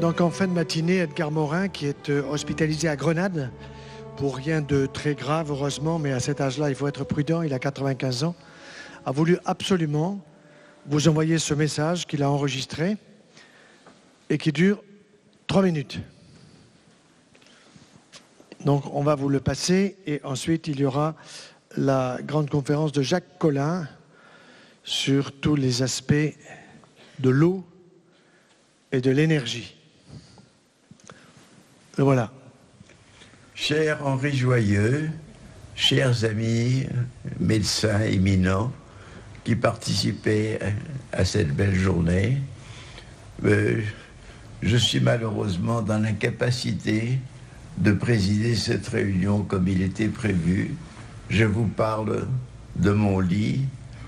Donc en fin de matinée, Edgar Morin, qui est hospitalisé à Grenade, pour rien de très grave, heureusement, mais à cet âge-là, il faut être prudent, il a 95 ans, a voulu absolument vous envoyer ce message qu'il a enregistré et qui dure 3 minutes. Donc on va vous le passer et ensuite il y aura la grande conférence de Jacques Collin sur tous les aspects de l'eau et de l'énergie. Le voilà. Cher Henri Joyeux, chers amis, médecins éminents qui participaient à cette belle journée, je suis malheureusement dans l'incapacité de présider cette réunion comme il était prévu. Je vous parle de mon lit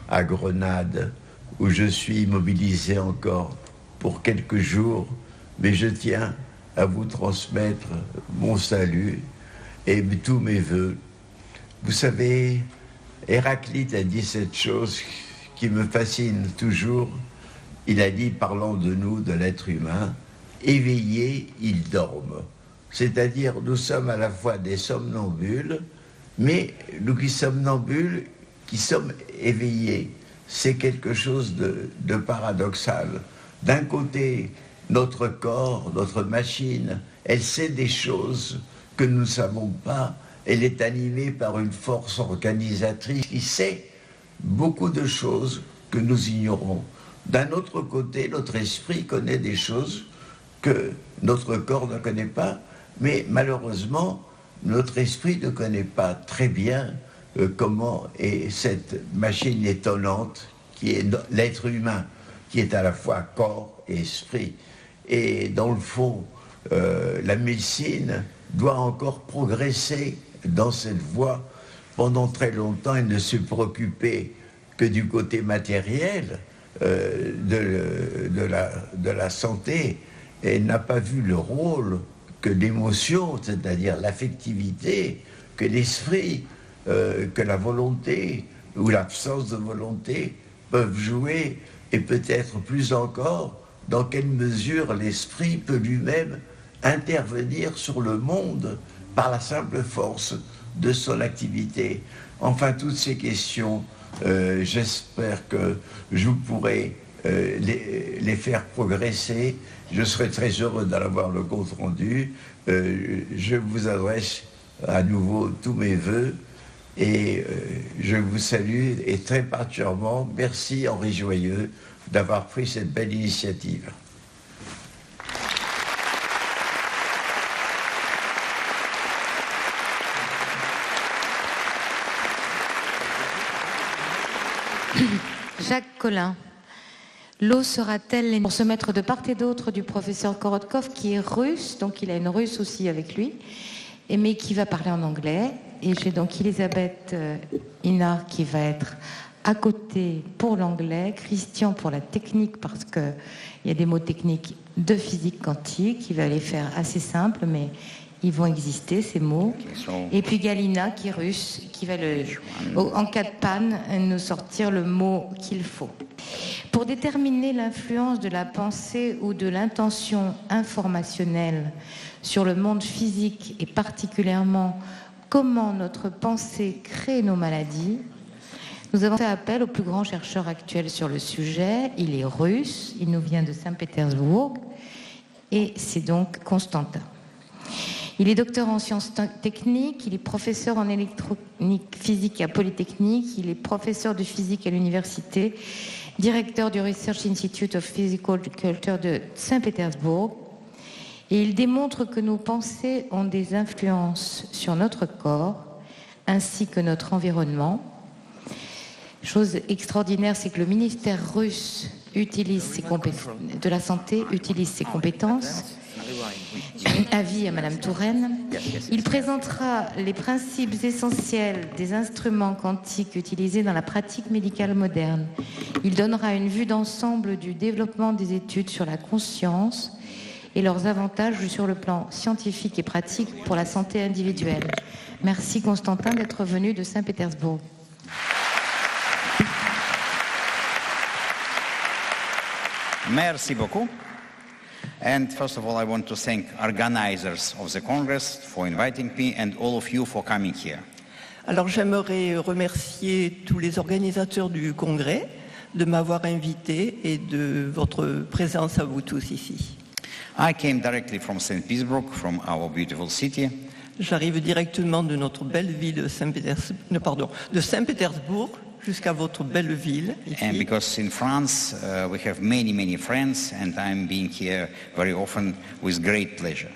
à Grenade, où je suis immobilisé encore pour quelques jours, mais je tiens à vous transmettre mon salut et tous mes vœux. Vous savez, Héraclite a dit cette chose qui me fascine toujours. Il a dit, parlant de nous, de l'être humain, éveillés, ils dorment. C'est-à-dire, nous sommes à la fois des somnambules, mais nous qui somnambules, qui sommes éveillés. C'est quelque chose de paradoxal. D'un côté, notre corps, notre machine, elle sait des choses que nous ne savons pas. Elle est animée par une force organisatrice qui sait beaucoup de choses que nous ignorons. D'un autre côté, notre esprit connaît des choses que notre corps ne connaît pas, mais malheureusement, notre esprit ne connaît pas très bien comment est cette machine étonnante qui est l'être humain, qui est à la fois corps et esprit. Et dans le fond, la médecine doit encore progresser dans cette voie. Pendant très longtemps, elle ne se préoccupait que du côté matériel de la santé. Elle n'a pas vu le rôle que l'émotion, c'est-à-dire l'affectivité, que l'esprit, que la volonté ou l'absence de volonté peuvent jouer, et peut-être plus encore, dans quelle mesure l'esprit peut lui-même intervenir sur le monde par la simple force de son activité. Enfin, toutes ces questions, j'espère que je pourrai les faire progresser. Je serai très heureux d'en avoir le compte rendu. Je vous adresse à nouveau tous mes vœux et je vous salue et très particulièrement merci Henri Joyeux d'avoir pris cette belle initiative. Jacques Collin. L'eau sera-t-elle pour se mettre de part et d'autre du professeur Korotkov qui est russe, donc il a une russe aussi avec lui, mais qui va parler en anglais. Et j'ai donc Elisabeth Inard qui va être à côté pour l'anglais, Christian pour la technique parce qu'il y a des mots techniques de physique quantique, il va les faire assez simples mais ils vont exister ces mots. Et puis Galina qui est russe, qui va en cas de panne nous sortir le mot qu'il faut. Pour déterminer l'influence de la pensée ou de l'intention informationnelle sur le monde physique et particulièrement comment notre pensée crée nos maladies, nous avons fait appel au plus grand chercheur actuel sur le sujet. Il est russe, il nous vient de Saint-Pétersbourg et c'est donc Constantin. Il est docteur en sciences techniques, il est professeur en électronique physique à Polytechnique, il est professeur de physique à l'université, directeur du Research Institute of Physical Culture de Saint-Pétersbourg. Et il démontre que nos pensées ont des influences sur notre corps ainsi que notre environnement. Chose extraordinaire, c'est que le ministère russe de la Santé utilise ses compétences. Avis à Madame Touraine. Il présentera les principes essentiels des instruments quantiques utilisés dans la pratique médicale moderne. Il donnera une vue d'ensemble du développement des études sur la conscience et leurs avantages sur le plan scientifique et pratique pour la santé individuelle. Merci Constantin d'être venu de Saint-Pétersbourg. Merci beaucoup. And first of all, I want to thank organizers of the Congress for inviting me and all of you for coming here. Alors j'aimerais remercier tous les organisateurs du congrès de m'avoir invité et de votre présence à vous tous ici. I came directly from St. Petersburg, from our beautiful city. J'arrive directement de notre belle ville de Saint-Pétersbourg jusqu'à votre belle ville. And Ici. because in France we have many friends, and I'm being here very often with great pleasure.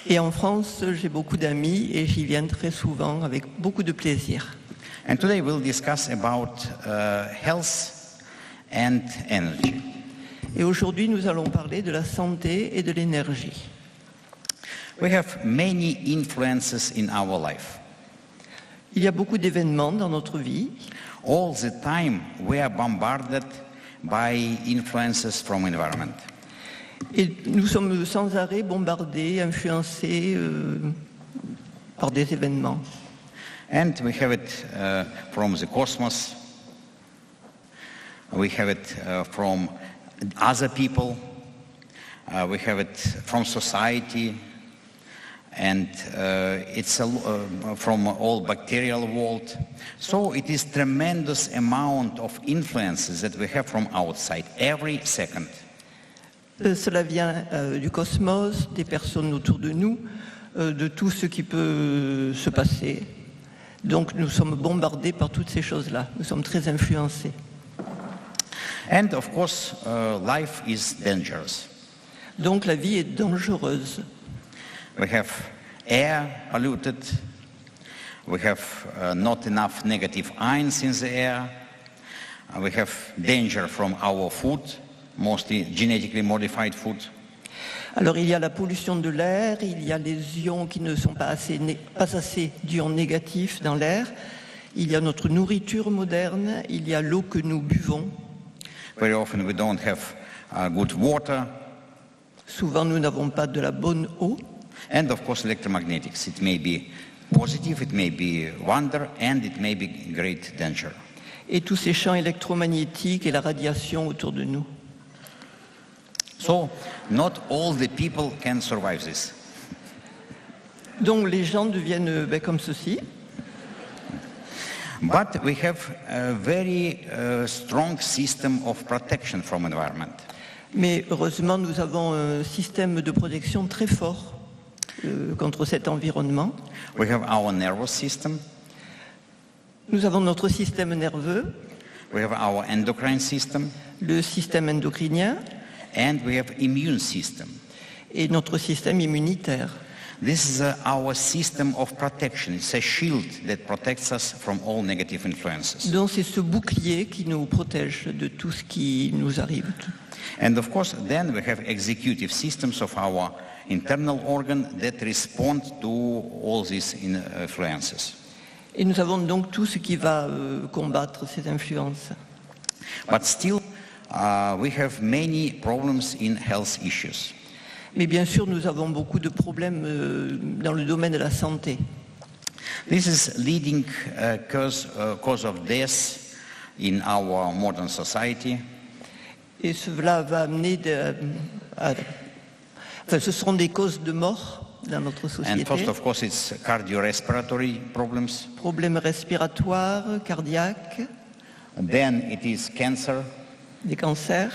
Et en France, j'ai beaucoup d'amis et j'y viens très souvent avec beaucoup de plaisir. And today we'll discuss about health and energy. Et aujourd'hui, nous allons parler de la santé et de l'énergie. We have many influences in our life. Il y a beaucoup d'événements dans notre vie. All the time we are bombarded by influences from environment. Et nous sommes sans arrêt bombardés, influencés par des événements. And we have it from the cosmos. We have it from other people. We have it from society. And it's from all bacterial world. So it is tremendous amount of influences that we have from outside every second. Cela vient du cosmos, des personnes autour de nous, de tout ce qui peut se passer. Donc nous sommes bombardés par toutes ces choses-là. Nous sommes très influencés. And of course, life is dangerous. Donc la vie est dangereuse. We have air polluted. We have not enough negative ions in the air. We have danger from our food, mostly genetically modified food. Alors il y a la pollution de l'air, il y a les ions qui ne sont pas assez d'ions négatifs dans l'air, il y a notre nourriture moderne, il y a l'eau que nous buvons. Very often we don't have good water. Souvent nous n'avons pas de la bonne eau. And of course electromagnetics. It may be positive, it may be wonder, and it may be great danger. Et tous ces champs électromagnétiques et la radiation autour de nous. So not all the people can survive this. Donc les gens deviennent comme ceci. But we have a very strong system of protection from environment. Mais heureusement, nous avons un système de protection très fort contre cet environnement. We have our nervous system. Nous avons notre système nerveux, We have our endocrine system. le système endocrinien And we have immune system. et notre système immunitaire. This is our system of protection. It's a shield that protects us from all negative influences. Donc c'est ce bouclier qui nous protège de tout ce qui nous arrive. And of course, then we have executive systems of our internal organ that respond to all these influences. Et nous avons donc tout ce qui va combattre ces influences. But still, we have many problems in health issues. Mais bien sûr, nous avons beaucoup de problèmes dans le domaine de la santé. This is leading cause of death in our modern society. Et cela va amener ce sont des causes de mort dans notre And société. first, of course, it's cardiorespiratory problems. Problèmes respiratoires, cardiaques, Then it is cancer. des cancers,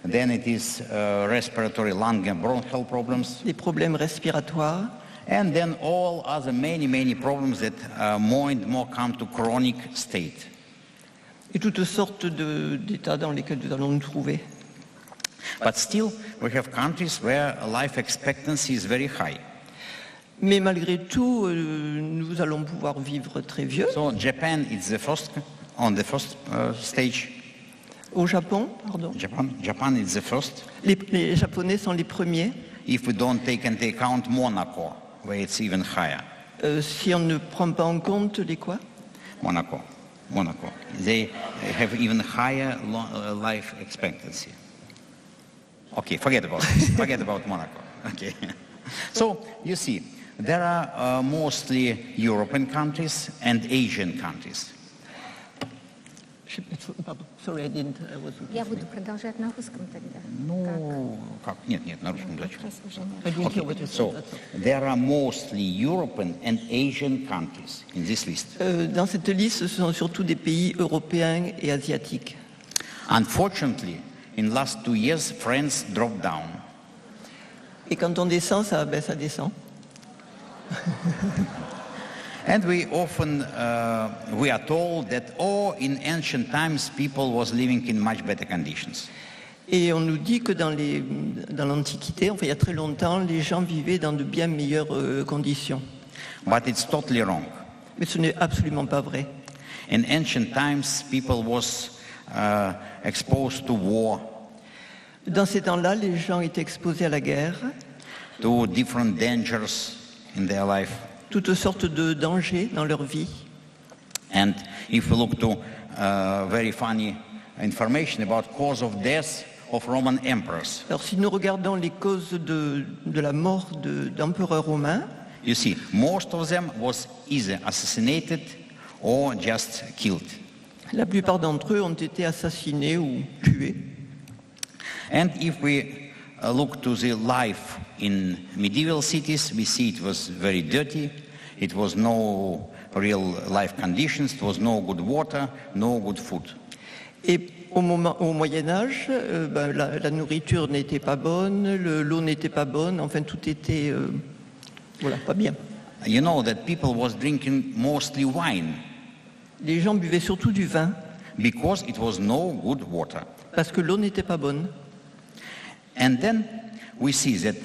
Then it is respiratory lung and bronchial problems. des problèmes respiratoires. And then all other many problems that more and more come to chronic state. Et toutes sortes d'états dans lesquels nous allons nous trouver. But still, we have countries where life expectancy is very high. Mais malgré tout, nous allons pouvoir vivre très vieux. So Japan is on the first stage. Au Japon, pardon, Japan is the first. les Japonais sont les premiers. If we don't take into account Monaco, where it's even higher. Si on ne prend pas en compte les quoi? Monaco. They have even higher life expectancy. Okay, forget about Monaco. Okay. So, you see, there are mostly European countries and Asian countries. Pardon, sorry, I didn't. I was... Я буду продолжать на русском тогда. Ну, как? Нет, на русском зачем? Раз уже нет. I didn't hear what you said. So, there are mostly European and Asian countries in this list. Dans cette liste, ce sont surtout des pays européens et asiatiques. Unfortunately, in the last 2 years, France dropped down. Et quand on descend, ça descend. And we often, we are told that, in ancient times, people was living in much better conditions. Et on nous dit que dans l'Antiquité, enfin il y a très longtemps, les gens vivaient dans de bien meilleures conditions. But it's totally wrong. Mais ce n'est absolument pas vrai. In ancient times, people was exposed to war, Dans ces temps-là, les gens étaient exposés à la guerre, to different dangers in their life. toutes sortes de dangers dans leur vie. And if we look to very funny information about cause of death of Roman emperors, Alors si nous regardons les causes de la mort d'empereurs romains, you see, most of them was either assassinated or just killed. la plupart d'entre eux ont été assassinés ou tués. And if we look to the life in medieval cities, we see it was very dirty. It was no real life conditions. It was no good water, no good food. Et au Moyen Âge, la nourriture n'était pas bonne, l'eau n'était pas bonne, enfin tout était pas bien. You know that people was drinking mostly wine Les gens buvaient surtout du vin because it was no good water. parce que l'eau n'était pas bonne. And then we see that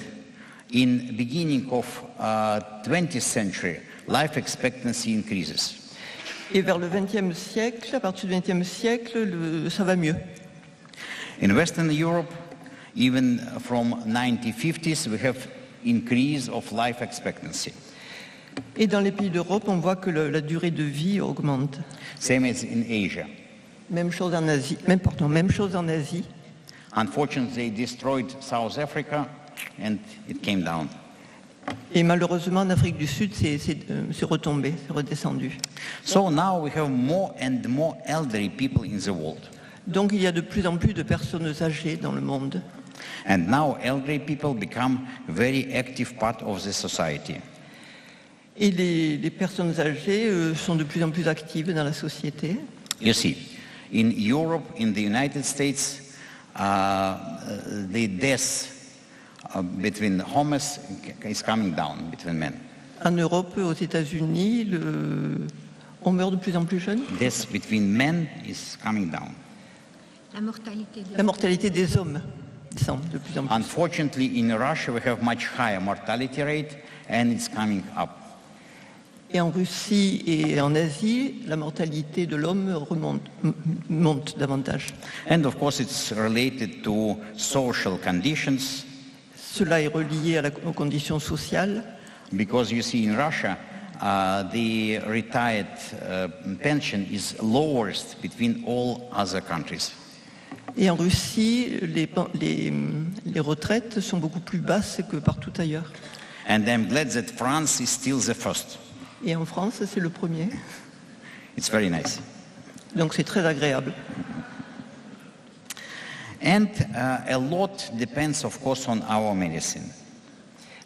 in beginning of 20th century, life expectancy increases. Et vers le XXe siècle, à partir du XXe siècle, ça va mieux. In Western Europe, even from 1950s, we have increase of life expectancy. Et dans les pays d'Europe, on voit que la durée de vie augmente. Same as in Asia. Même chose en Asie. Même chose en Asie. Unfortunately, they destroyed South Africa and it came down. Et malheureusement, en Afrique du Sud, c'est retombé, c'est redescendu. So now we have more and more elderly people in the world. Donc il y a de plus en plus de personnes âgées dans le monde. And now elderly people become very active part of the society. Et les personnes âgées sont de plus en plus actives dans la société. You see, in Europe, in the United States, the death between homos is coming down between men. En Europe, aux États-Unis, on meurt de plus en plus jeune. Death between men is coming down. La mortalité des hommes descend de plus en plus. Unfortunately, in Russia, we have much higher mortality rate, and it's coming up. Et en Russie et en Asie, la mortalité de l'homme monte davantage. And of course, it's related to social conditions. Cela est relié aux conditions sociales. Because you see, in Russia, the retired pension is lowest between all other countries. Et en Russie, les retraites sont beaucoup plus basses que partout ailleurs. And I'm glad that France is still the first. Et en France, c'est le premier. It's very nice. Donc c'est très agréable. And a lot depends, of course, on our medicine.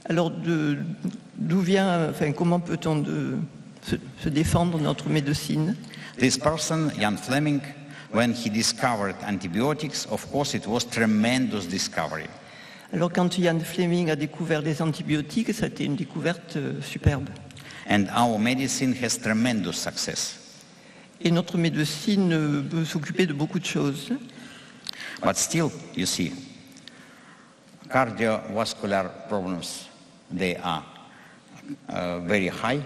Alors d'où vient, comment peut-on se défendre notre médecine? This person, Jan Fleming, when he discovered antibiotics, of course, it was tremendous discovery. Alors quand Jan Fleming a découvert les antibiotiques, ça a été une découverte superbe. And our medicine has tremendous success. Et notre médecine peut s'occuper de beaucoup de choses. But still, you see, cardiovascular problems, they are very high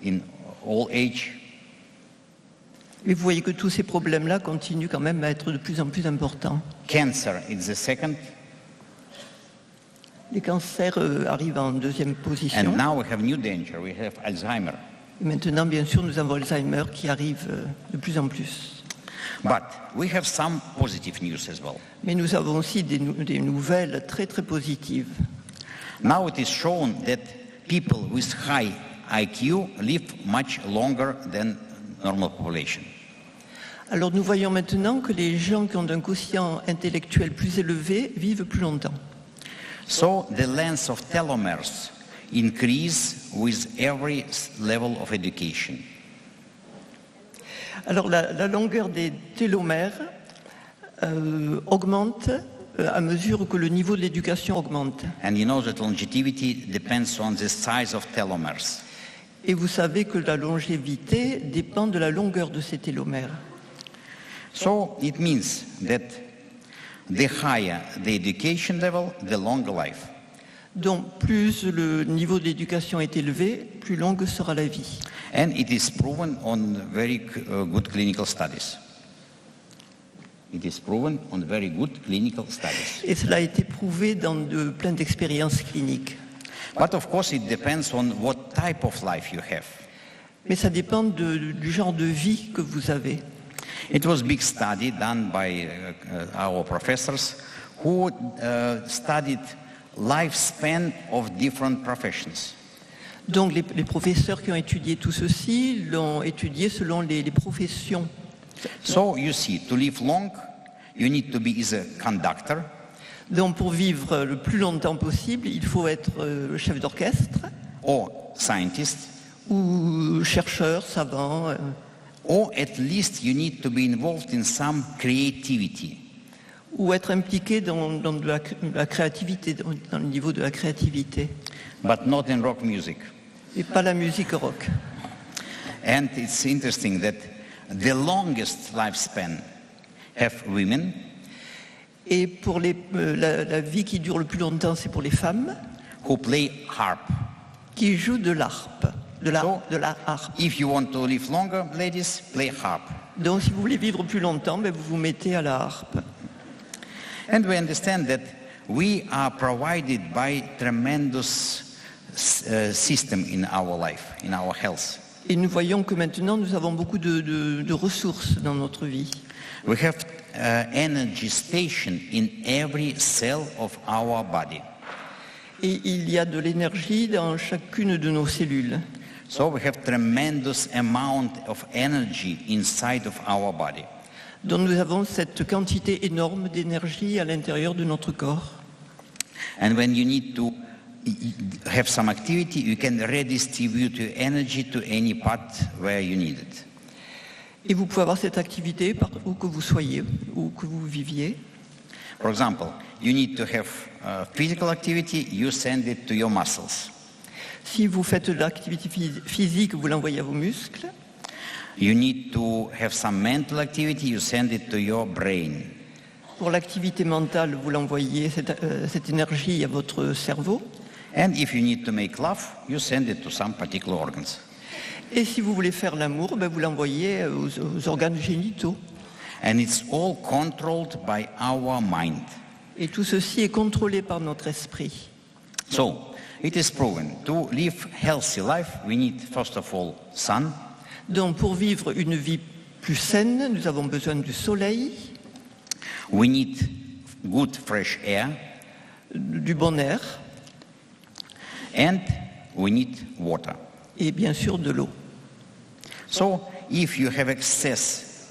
in all age. Et vous voyez que tous ces problèmes-là continuent quand même à être de plus en plus importants. Cancer is the second. Les cancers arrivent en deuxième position. And now we have new danger. We have Alzheimer. Et maintenant, bien sûr, nous avons Alzheimer qui arrive de plus en plus. But we have some positive news as well. Mais nous avons aussi des nouvelles très très positives. Now it is shown that people with high IQ live much longer than normal population. Alors nous voyons maintenant que les gens qui ont un quotient intellectuel plus élevé vivent plus longtemps. So the length of telomeres increase with every level of education. Alors la longueur des télomères augmente à mesure que le niveau de l'éducation augmente. And you know that longevity depends on the size of telomeres. Et vous savez que la longévité dépend de la longueur de ces télomères. So it means that the higher the education level, the longer life. Donc plus le niveau de l'éducation est élevé, plus longue sera la vie. And it is proven on very good clinical studies. It is proven on very good clinical studies. Et cela a été prouvé dans plein d'expériences cliniques. But of course it depends on what type of life you have. Mais ça dépend du genre de vie que vous avez. It was a big study done by our professors who studied lifespan of different professions. Donc les professeurs qui ont étudié tout ceci l'ont étudié selon les professions. So you see, to live long, you need to be either conductor, Donc pour vivre le plus longtemps possible, il faut être chef d'orchestre or scientist, ou chercheur, savant, or at least you need to be involved in some creativity. ou être impliqué dans de la créativité, dans le niveau de la créativité, But not in rock music. et pas la musique rock. And it's interesting that the longest lifespan have women, Et pour la vie qui dure le plus longtemps, c'est pour les femmes who play harp. qui jouent de l'harpe, de la harpe. If you want to live longer, ladies, play harp. Donc si vous voulez vivre plus longtemps, ben, vous vous mettez à la harpe. And we understand that we are provided by tremendous system in our life, in our health. Et nous voyons que maintenant, nous avons beaucoup de ressources dans notre vie. We have energy station in every cell of our body. Et il y a de l'énergie dans chacune de nos cellules. So we have tremendous amount of energy inside of our body. Donc nous avons cette quantité énorme d'énergie à l'intérieur de notre corps. And when you need to have some activity, you can redistribute your energy to any part where you need it. Et vous pouvez avoir cette activité où que vous soyez, où que vous viviez. For example, you need to have physical activity, you send it to your muscles. Si vous faites de l'activité physique, vous l'envoyez à vos muscles. You need to have some mental activity, you send it to your brain. Pour l'activité mentale, vous l'envoyez, cette énergie, à votre cerveau. And if you need to make love, you send it to some particular organs. Et si vous voulez faire l'amour, ben vous l'envoyez aux organes génitaux. And it's all controlled by our mind. Et tout ceci est contrôlé par notre esprit. So, it is proven to live healthy life, we need first of all sun. Donc pour vivre une vie plus saine, nous avons besoin du soleil, We need good fresh air, du bon air and we need water. et bien sûr de l'eau. So, if you have access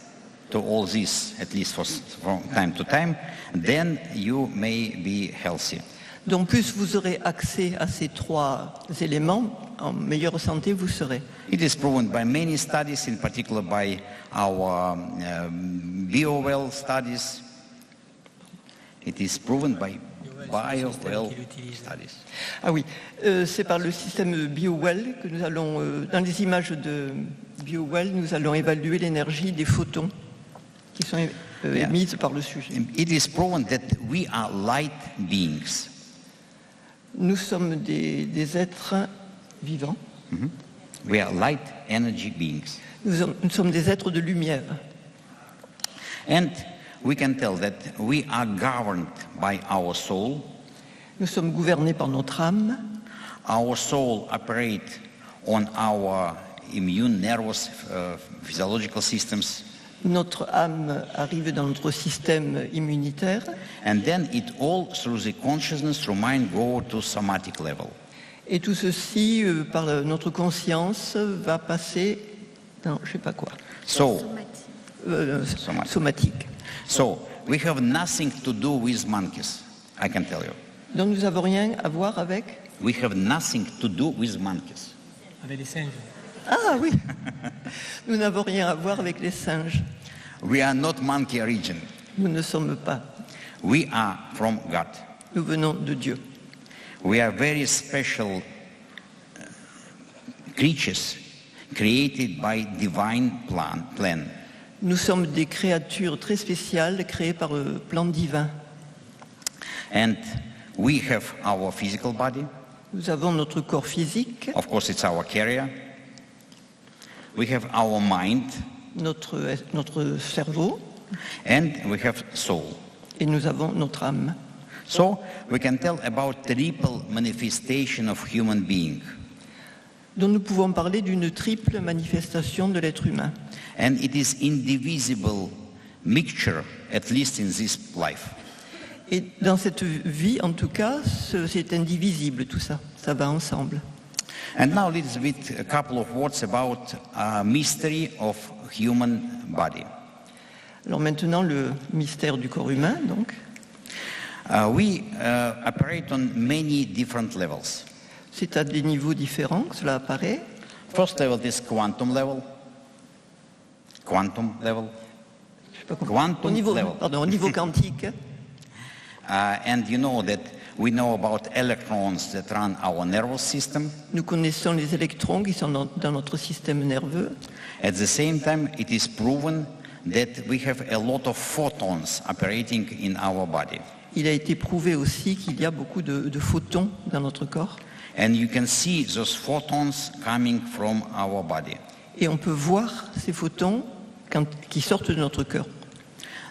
to all this, at least from time to time, then you may be healthy. Donc plus vous aurez accès à ces trois éléments, en meilleure santé vous serez. It is proven by many studies, in particular by our BioWell studies. It is proven by BioWell studies. Ah oui, c'est par le système BioWell que nous allons, dans les images de BioWell, nous allons évaluer l'énergie des photons qui sont émises par le sujet. It is proven that we are light beings. Nous sommes des êtres vivants. Mm-hmm. We are light energy beings. Nous sommes des êtres de lumière. And we can tell that we are governed by our soul. Nous sommes gouvernés par notre âme. Our soul operates on our immune, nervous, physiological systems. Notre âme arrive dans notre système immunitaire. And then it all, through the consciousness, through mind, go to somatic level. Et tout ceci, par notre conscience, va passer dans je ne sais pas quoi. So, somatique. So we have nothing to do with monkeys, I can tell you. Donc nous n'avons rien à voir avec... We have nothing to do with monkeys. Avec les singes. Ah oui. Nous n'avons rien à voir avec les singes. We are not monkey origin. Nous ne sommes pas. We are from God. Nous venons de Dieu. We are very special creatures created by divine plan. Nous sommes des créatures très spéciales créées par le plan divin. And we have our physical body. Nous avons notre corps physique, Of course, it's our carrier. We have our mind, notre cerveau, and we have soul. et nous avons notre âme. So we can tell about triple manifestation of human being. Donc nous pouvons parler d'une triple manifestation de l'être humain. And it is indivisible mixture, at least in this life. Et dans cette vie, en tout cas, c'est indivisible tout ça. Ça va ensemble. And now let's bit a couple of words about mystery of human body. Alors maintenant, le mystère du corps humain, donc. We operate on many different levels. C'est à des niveaux différents que cela apparaît. First level is quantum level. Quantum level. Je sais pas comment- Quantum au niveau, level. pardon, au niveau quantique. And you know that we know about electrons that run our nervous system. Nous connaissons les électrons qui sont dans notre système nerveux. At the same time, it is proven that we have a lot of photons operating in our body. Il a été prouvé aussi qu'il y a beaucoup de photons dans notre corps. And you can see those photons coming from our body. Et on peut voir ces photons qui sortent de notre cœur.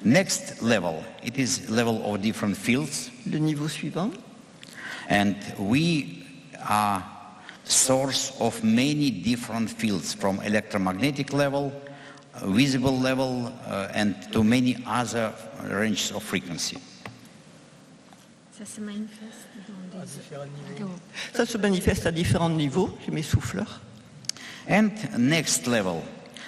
Next level, it is level of different fields. Le niveau suivant, And we are source of many different fields, from electromagnetic level, visible level, and to many other ranges of frequency. Ça se manifeste dans des... ça se manifeste à différents niveaux. J'ai mes souffleurs. And next level,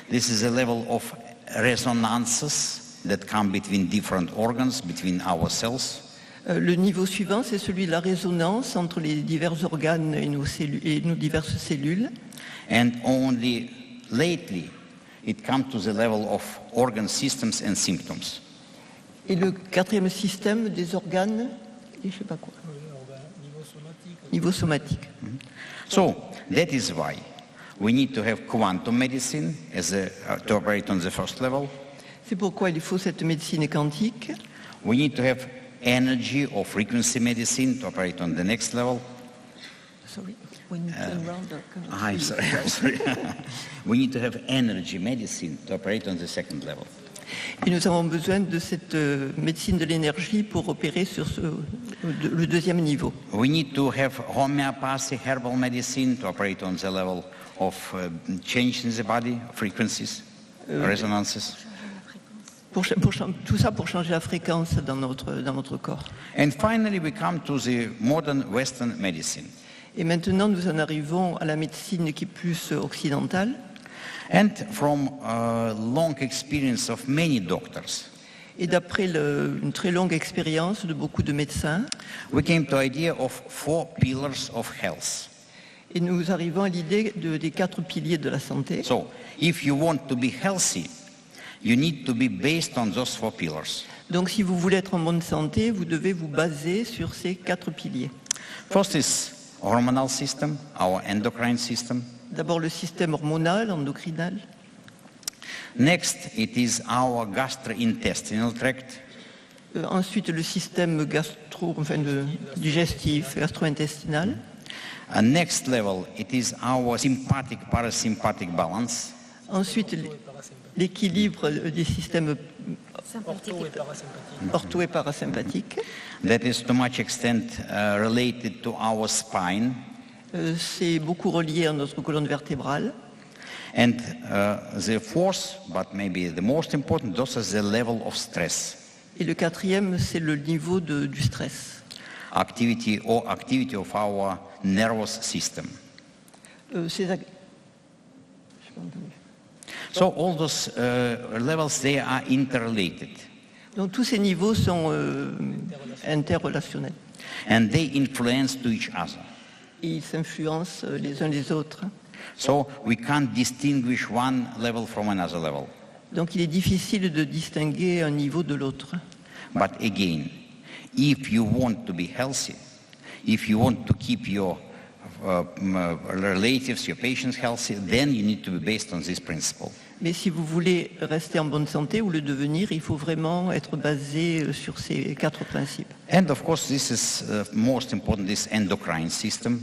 this is a level of resonances that come between different organs, between our cells. Le niveau suivant, c'est celui de la résonance entre les divers organes et nos diverses cellules. And only lately, it comes to the level of organ systems and symptoms. Et le quatrième système des organes, et je sais pas quoi. Niveau somatique. So that is why we need to have quantum medicine as to operate on the first level. C'est pourquoi il faut cette médecine quantique. We need to have energy or frequency medicine to operate on the next level. Sorry. When you turn around, I'm sorry. We need to have energy medicine to operate on the second level. Et nous avons besoin de cette médecine de l'énergie pour opérer sur le deuxième niveau. We need to have homeopathy, herbal medicine to operate on the level of change in the body, frequencies, resonances. Tout ça pour changer la fréquence dans notre corps. And finally, we come to the modern Western medicine. Et maintenant, nous en arrivons à la médecine qui est plus occidentale. And from a long experience of many doctors, Et d'après une très longue expérience de beaucoup de médecins, we came to the idea of 4 pillars of health. et nous arrivons à l'idée des 4 piliers de la santé. So, if you want to be healthy, you need to be based on those 4 pillars. Donc si vous voulez être en bonne santé, vous devez vous baser sur ces 4 piliers. First is hormonal system, our endocrine system. D'abord le système hormonal, endocrinal. Next, it is our gastrointestinal tract. Ensuite le système digestif, gastro-intestinal. Next level, it is our sympathetic parasympathetic balance. Ensuite l'équilibre des systèmes ortho et parasympathiques. That is to much extent related to our spine. C'est beaucoup relié à notre colonne vertébrale. And the fourth, but maybe the most important, this is the level of stress. Et le quatrième, c'est le niveau du stress. Activity of our nervous system. J'ai pas entendu. So all those levels, they are interrelated. Donc tous ces niveaux sont interrelationnels And they influence to each other. et ils s'influencent les uns les autres. So we can't distinguish one level from another level. Donc il est difficile de distinguer un niveau de l'autre. But again, if you want to be healthy, if you want to keep your relatives, your patients healthy, then you need to be based on this principle. Mais si vous voulez rester en bonne santé ou le devenir, il faut vraiment être basé sur ces 4 principes. And of course, this is most important, this endocrine system,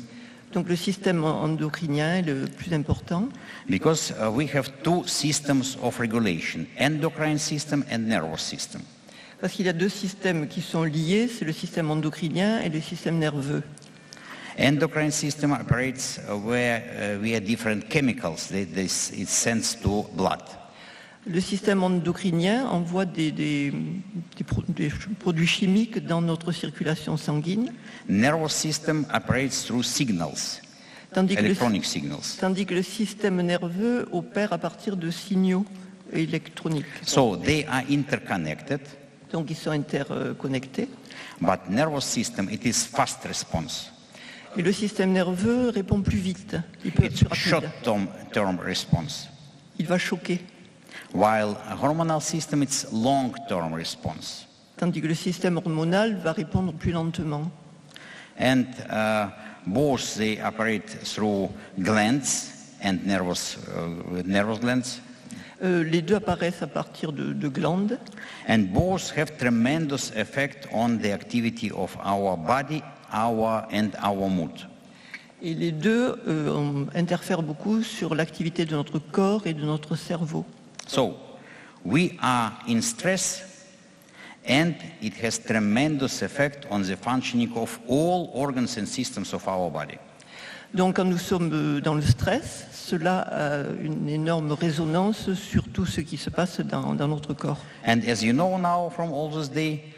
Donc le système endocrinien est le plus important because we have two systems of regulation, endocrine system and nervous system. parce qu'il y a 2 systèmes qui sont liés, c'est le système endocrinien et le système nerveux. Endocrine system operates where we have different chemicals. It sends to blood. Le système endocrinien envoie des produits chimiques dans notre circulation sanguine, Nervous system operates through signals, tandis que electronic signals. le système nerveux opère à partir de signaux électroniques. So they are interconnected, Donc ils sont interconnectés. but nervous system, it is fast response. Et le système nerveux répond plus vite, il peut être It's plus rapide, short-term response. il va choquer. While a hormonal system, it's long-term response. Tandis que le système hormonal va répondre plus lentement. And both they operate through glands and nervous glands. Les deux apparaissent à partir de glandes And both have tremendous effect on the activity of our body, our mood. et les deux interfèrent beaucoup sur l'activité de notre corps et de notre cerveau. So, we are in stress and it has tremendous effect on the functioning of all organs and systems of our body. Donc quand nous sommes dans le stress, cela a une énorme résonance sur tout ce qui se passe dans notre corps. And as you know now from all this day,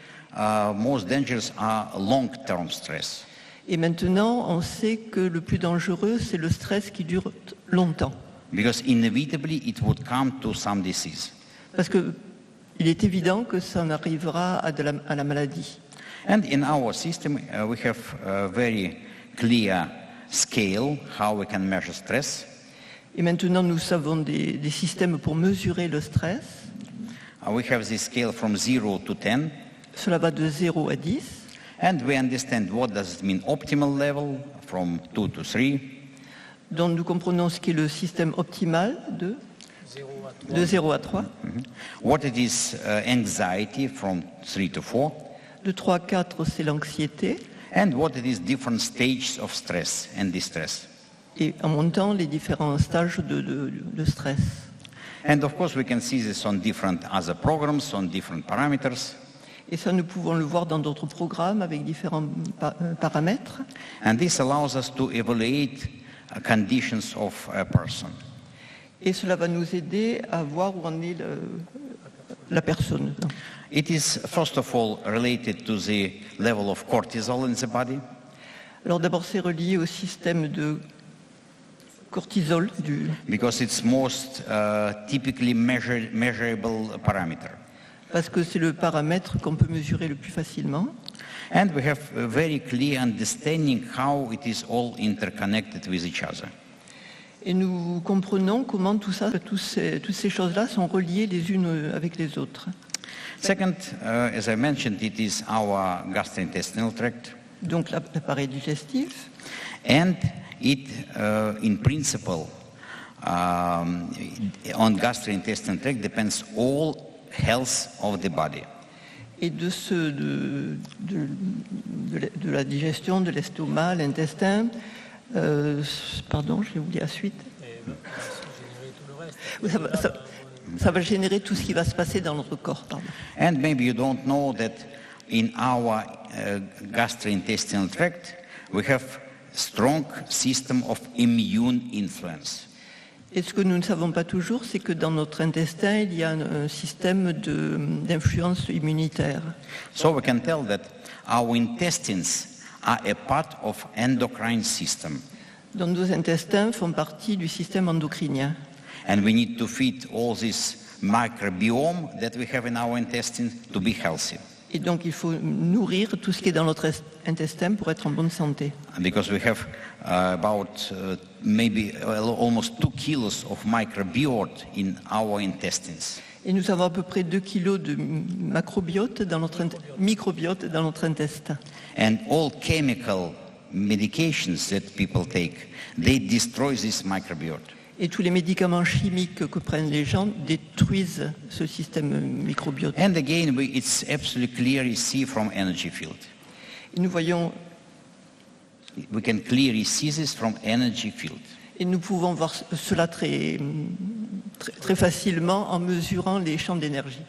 most dangerous are long-term stress. Et maintenant, on sait que le plus dangereux, c'est le stress qui dure longtemps. Because inevitably it would come to some disease. Parce qu'il est évident que ça en arrivera à la maladie. And in our system, we have a very clear scale how we can measure stress. Et maintenant, nous avons des systèmes pour mesurer le stress. We have this scale from 0 to 10. Cela va de 0 à 10. And we understand what does it mean optimal level from 2 to 3. Donc nous comprenons ce qu'est le système optimal de 0 à 3. What it is anxiety from 3 to 4. De 3 à 4, c'est l'anxiété. And what it is different stages of stress and distress. Et en montant, les différents stages de stress. And of course we can see this on different other programs, on different parameters. Et ça, nous pouvons le voir dans d'autres programmes avec différents paramètres. And this allows us to evaluate conditions of a person. Et cela va nous aider à voir où en est la personne. It is first of all related to the level of cortisol in the body. Alors d'abord, c'est relié au système de cortisol because it's most typically measurable parameter. Parce que c'est le paramètre qu'on peut mesurer le plus facilement. And we have a very clear understanding how it is all interconnected with each other. Et nous comprenons comment toutes ces choses-là sont reliées les unes avec les autres. Second, as I mentioned, it is our gastrointestinal tract. Donc l'appareil digestif. And it, in principle, on gastrointestinal tract depends all health of the body. Et de la digestion, de l'estomac, l'intestin, pardon, je vais oublier la suite. Ça va générer tout ce qui va se passer dans notre corps. Pardon. And maybe you don't know that in our gastrointestinal tract we have strong system of immune influence. Et ce que nous ne savons pas toujours, c'est que dans notre intestin, il y a un système d'influence immunitaire. So we can tell that our intestines are a part of endocrine system. Donc nos intestins font partie du système endocrinien. And we need to feed all this microbiome that we have in our intestine to be healthy. Et donc il faut nourrir tout ce qui est dans notre intestin pour être en bonne santé. Because we have about maybe almost 2 kilos of microbiota in our intestines. Et nous avons à peu près 2 kilos de microbiote dans notre intestin. And all chemical medications that people take, they destroy this microbiota. Et tous les médicaments chimiques que prennent les gens détruisent ce système microbiote. And again, it's absolutely clearly see from energy field. Et nous voyons, We can clearly see this from energy field. et nous pouvons voir cela très facilement en mesurant les champs d'énergie.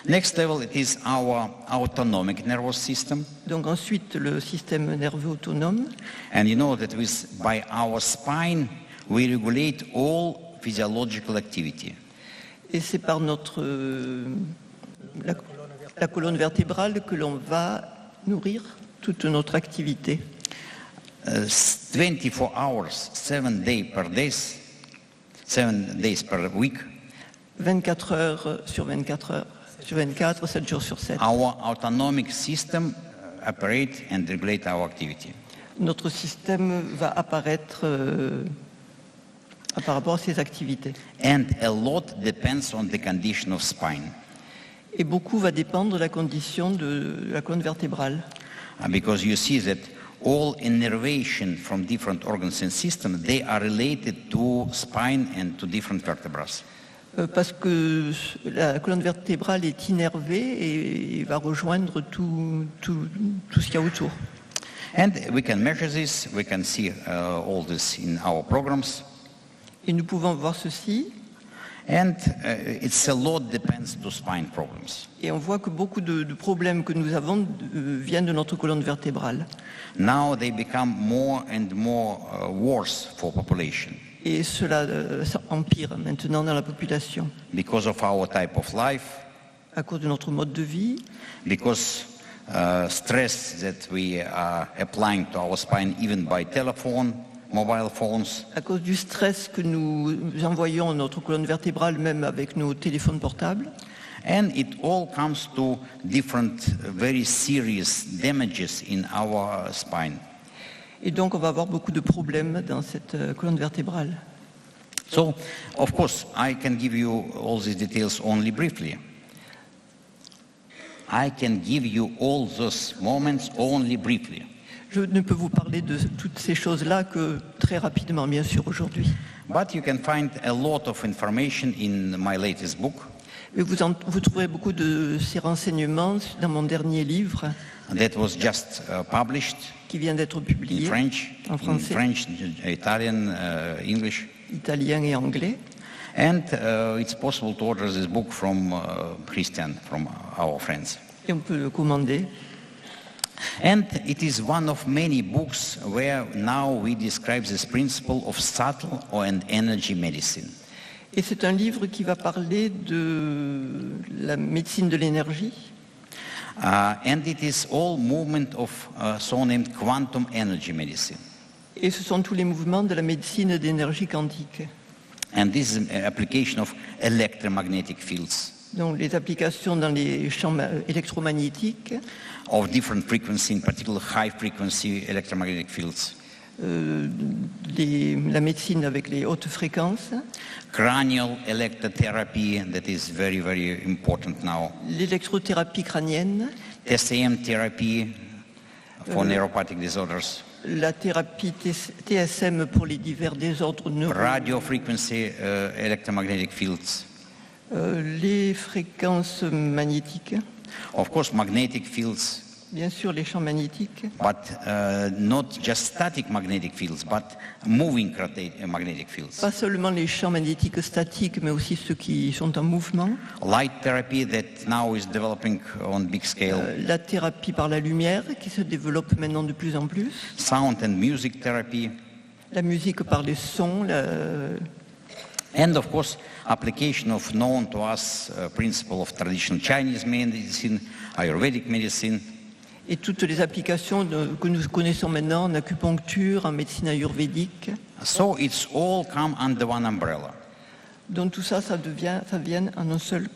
Next level, it is our autonomic nervous system. Donc ensuite, le système nerveux autonome. And you know that by our spine, we regulate all physiological activity. Et c'est par la colonne vertébrale que l'on va nourrir toute notre activité. 24 hours, 7 days per week. 24 heures sur 24 heures. Sur 24, 7 jours sur 7. Our autonomic system operate and regulate our activity. Notre système va apparaître par rapport à ses activités. And a lot depends on the condition of spine. Et beaucoup va dépendre de la condition de la colonne vertébrale. Because you see that all innervation from different organs and systems, they are related to spine and to different vertebrae. Parce que la colonne vertébrale est innervée et va rejoindre tout ce qu'il y a autour. And we can measure this, we can see all this in our programs. Et nous pouvons voir ceci. And it's a lot depends to spine problems. Et on voit que beaucoup de problèmes que nous avons viennent de notre colonne vertébrale. Now they become more and more worse for population. Et cela empire maintenant dans la population. Because of our type of life. À cause de notre mode de vie. Because stress that we are applying to our spine even by telephone, mobile phones. À cause du stress que nous envoyons à notre colonne vertébrale, même avec nos téléphones portables. And it all comes to different very serious damages in our spine. Et donc on va avoir beaucoup de problèmes dans cette colonne vertébrale. So, of course, I can give you all these details only briefly. I can give you all those moments only briefly. Je ne peux vous parler de toutes ces choses-là que très rapidement, bien sûr, aujourd'hui. But you can find a lot of information in my latest book. Mais vous trouverez beaucoup de ces renseignements dans mon dernier livre. That was just published. Qui vient d'être publié en français, Italian, English. Italien et anglais. And it's possible to order this book from Christian, from our friends. Et on peut le commander. And it is one of many books where now we describe this principle of subtle and energy medicine. Et c'est un livre qui va parler de la médecine de l'énergie. And it is all movement of so-named quantum energy medicine. Et ce sont tous les mouvements de la médecine d'énergie quantique. And this is an application of electromagnetic fields. Donc les applications dans les champs électromagnétiques. Of different frequency, in particular high frequency electromagnetic fields. La médecine avec les hautes fréquences. Cranial electrotherapy, that is very, very important now. L'électrothérapie crânienne. TSM therapy for neuropathic disorders. La thérapie TSM pour les divers désordres neurologiques. Radio frequency electromagnetic fields. Les fréquences magnétiques. Of course, magnetic fields. Bien sûr, les champs magnétiques. But not just static magnetic fields, but moving magnetic fields. Pas seulement les champs magnétiques statiques, mais aussi ceux qui sont en mouvement. Light therapy that now is developing on big scale. La thérapie par la lumière qui se développe maintenant de plus en plus. Sound and music therapy. La musique par les sons. And of course, application of known to us principle of traditional Chinese medicine, Ayurvedic medicine. Et toutes les applications que nous connaissons maintenant en acupuncture, en médecine ayurvédique. So it's all come under one umbrella. Donc tout ça, ça vient en un seul.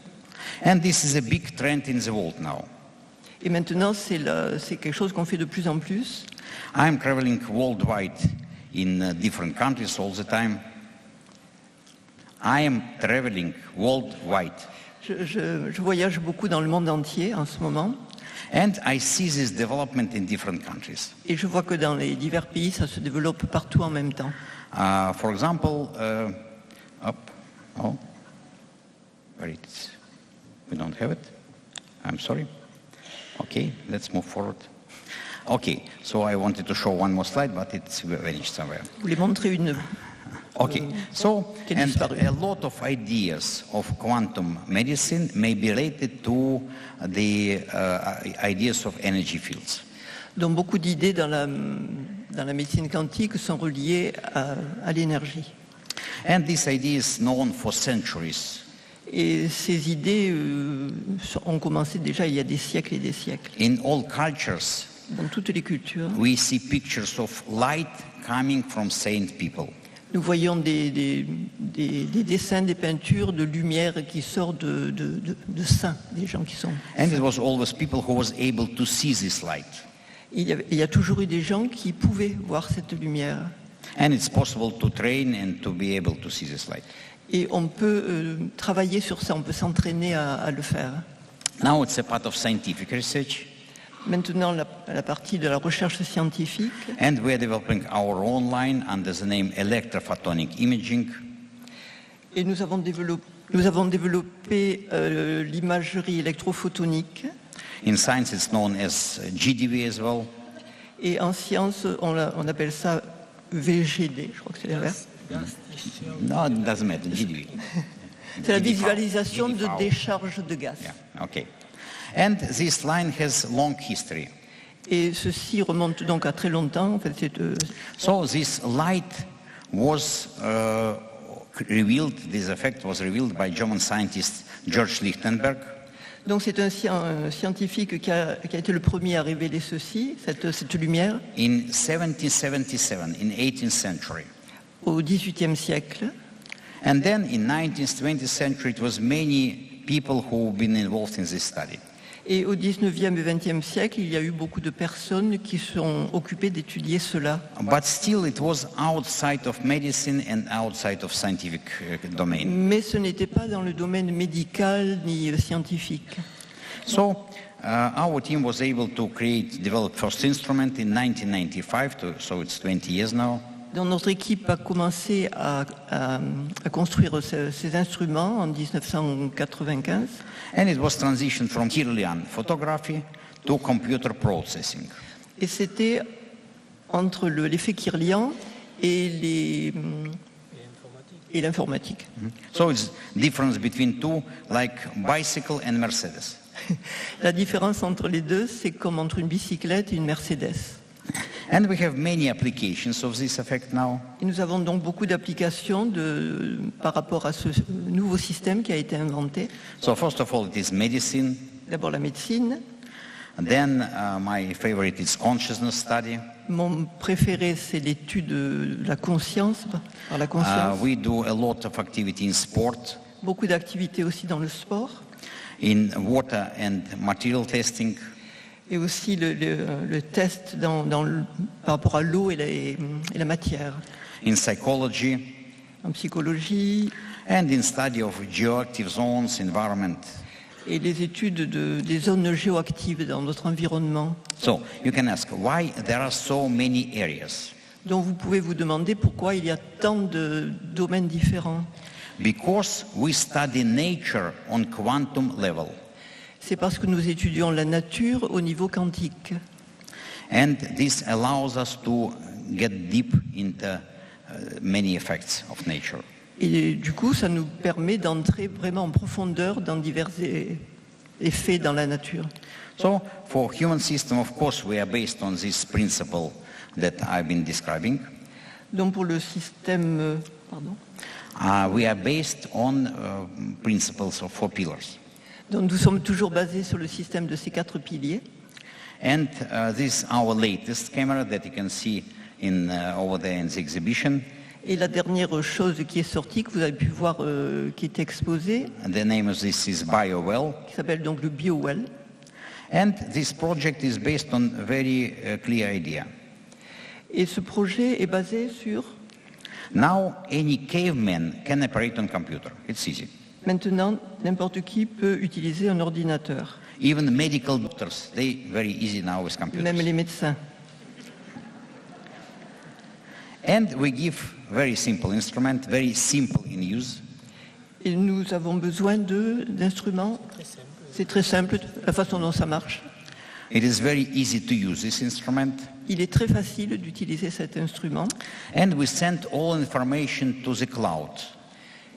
And this is a big trend in the world now. Et maintenant, c'est quelque chose qu'on fait de plus en plus. I'm traveling worldwide in different countries all the time. I am traveling worldwide. Je voyage beaucoup dans le monde entier en ce moment. And I see this development in different countries. Et je vois que dans les divers pays, ça se développe partout en même temps. For example, where it is? We don't have it? I'm sorry. Okay, let's move forward. Okay, so I wanted to show one more slide, but it's vanished somewhere. Je voulais montrer une. Okay, so qui est and disparu. a lot of ideas of quantum medicine may be related to the ideas of energy fields. Donc beaucoup d'idées dans la médecine quantique sont reliées à l'énergie. And this idea is known for centuries. Et ces idées ont commencé déjà il y a des siècles et des siècles. In all cultures, Dans toutes les cultures, we see pictures of light coming from saint people. nous voyons des dessins, des peintures de lumière qui sortent de saints, des gens qui sont. And it was always people who was able to see this light. Il y a toujours eu des gens qui pouvaient voir cette lumière. And it's possible to train and to be able to see this light. Et on peut travailler sur ça, on peut s'entraîner à le faire. Now it's a part of scientific research. Maintenant, la partie de la recherche scientifique. And we are developing our own line under the name electrophotonic imaging. Et nous avons développé l'imagerie électrophotonique. In science, it's known as GDV as well. Et en science, on appelle ça VGD, je crois que c'est l'inverse. No, it doesn't matter, GDV. C'est la visualisation de GDV. décharge de gaz. Yeah, okay. And this line has long history. Et ceci remonte donc à très longtemps. En fait, So this light was revealed, this effect was revealed by German scientist George Lichtenberg. donc c'est un scientifique qui a été le premier à révéler ceci, cette lumière, In 1777, in 18th century. au XVIIIe siècle. And then in 19th, 20th century, it was many people who've been involved in this study. Et au XIXe et XXe siècle, il y a eu beaucoup de personnes qui sont occupées d'étudier cela. But still, it was outside of medicine and outside of scientific domain. Mais ce n'était pas dans le domaine médical ni scientifique. So our team was able to develop first instrument in 1995, so it's 20 years now. Donc notre équipe a commencé à construire ces instruments en 1995. And it was transitioned from Kirlian photography to computer processing. Et c'était entre l'effet Kirlian et l'informatique. So it's difference between two, like bicycle and Mercedes. La différence entre les deux, c'est comme entre une bicyclette et une Mercedes. And we have many applications of this effect now. Et nous avons donc beaucoup d'applications par rapport à ce nouveau système qui a été inventé. So first of all, it is medicine. D'abord la médecine. And then my favorite is consciousness study. Mon préféré, c'est l'étude de la conscience, par la conscience. We do a lot of activity in sport, Beaucoup d'activités aussi dans le sport. in water and material testing, Et aussi le test par rapport à l'eau et la matière. in psychology, En psychologie and in study of geoactive zones, environment. et les études des zones géoactives dans notre environnement. So you can ask why there are so many areas. Donc vous pouvez vous demander pourquoi il y a tant de domaines différents. Because we study nature on quantum level. C'est parce que nous étudions la nature au niveau quantique. And this allows us to get deep into many effects of nature. Et du coup, ça nous permet d'entrer vraiment en profondeur dans divers effets dans la nature. So for human system, of course, we are based on this principle that I've been describing. Donc pour le système, We are based on principles of 4 pillars. donc nous sommes toujours basés sur le système de ces 4 piliers. And this is our latest camera that you can see over there in the exhibition. Et la dernière chose qui est sortie, que vous avez pu voir, qui est exposée, The name of this is BioWell. qui s'appelle donc le BioWell. And this project is based on a very clear idea. Et ce projet est basé sur, Now any caveman can operate on computer. It's easy. maintenant, n'importe qui peut utiliser un ordinateur, Even medical doctors, they very easy now with computers. même les médecins. And we give very simple instrument, very simple in use. Et nous avons besoin d'instruments. C'est très simple, la façon dont ça marche. It is very easy to use this instrument. Il est très facile d'utiliser cet instrument. And we send all information to the cloud.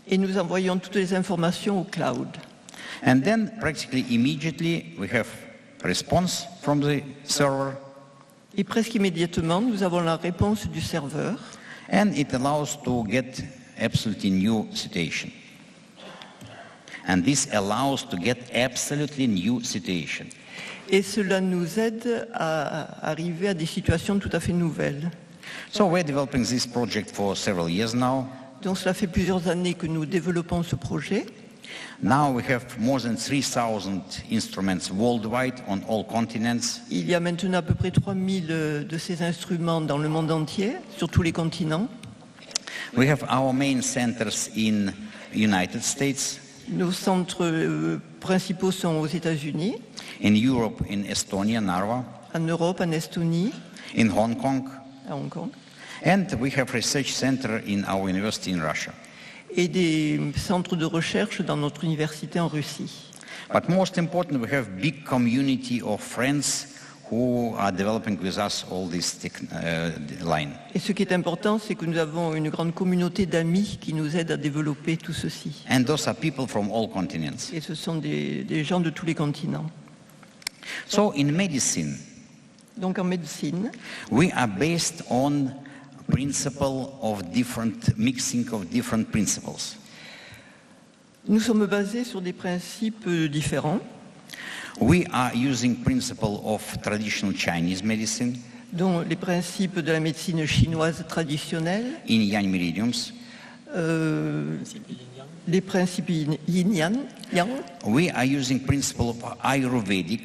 Et nous envoyons toutes les informations au cloud. And then practically immediately we have response from the server. Et presque immédiatement, nous avons la réponse du serveur. And it allows to get absolutely new situation. And this allows to get absolutely new situation. Et cela nous aide à arriver à des situations tout à fait nouvelles. So we're developing this project for several years now. Donc cela fait plusieurs années que nous développons ce projet. Now we have more than 3,000 instruments worldwide on all continents. Il y a maintenant à peu près 3000 de ces instruments dans le monde entier, sur tous les continents. We have our main centers in United States, Nos centres principaux sont aux États-Unis, in Europe, in Estonia, Narva, en Europe, en Estonie, in Hong Kong, à Hong Kong, and we have research center in our university in Russia. et des centres de recherche dans notre université en Russie. But most important, we have big community of friends who are developing with us all this line. Et ce qui est important, c'est que nous avons une grande communauté d'amis qui nous aident à développer tout ceci. And those are people from all continents. Et ce sont des gens de tous les continents. So in medicine, Donc en médecine, we are based on principle of different mixing of different principles. nous sommes basés sur des principes différents. We are using principle of traditional Chinese medicine Dont les principes de la médecine chinoise traditionnelle, in Yang Meridiums. les principes yin-yang, We are using principle of Ayurvedic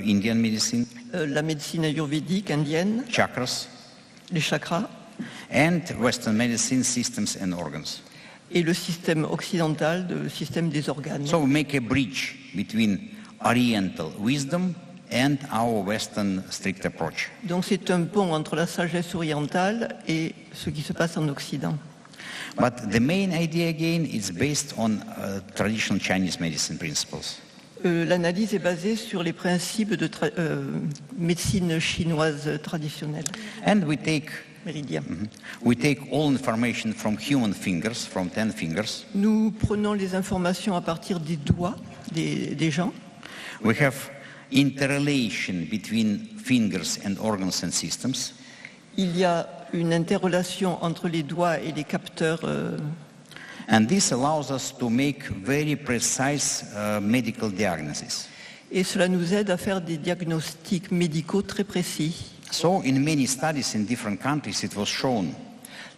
Indian medicine, la médecine ayurvédique indienne, chakras, les chakras, and Western medicine systems and organs. et le système occidental, le système des organes. So we make a bridge between Oriental wisdom and our Western strict approach. Donc c'est un pont entre la sagesse orientale et ce qui se passe en Occident. But the main idea again is based on traditional Chinese medicine principles. L'analyse est basée sur les principes de médecine chinoise traditionnelle. And we take all information from human fingers, from 10 fingers. Nous prenons les informations à partir des doigts des gens. We have interrelation between fingers and organs and systems. Il y a une interrelation entre les doigts et les capteurs. And this allows us to make very precise medical diagnosis. Et cela nous aide à faire des diagnostics médicaux très précis. So in many studies in different countries it was shown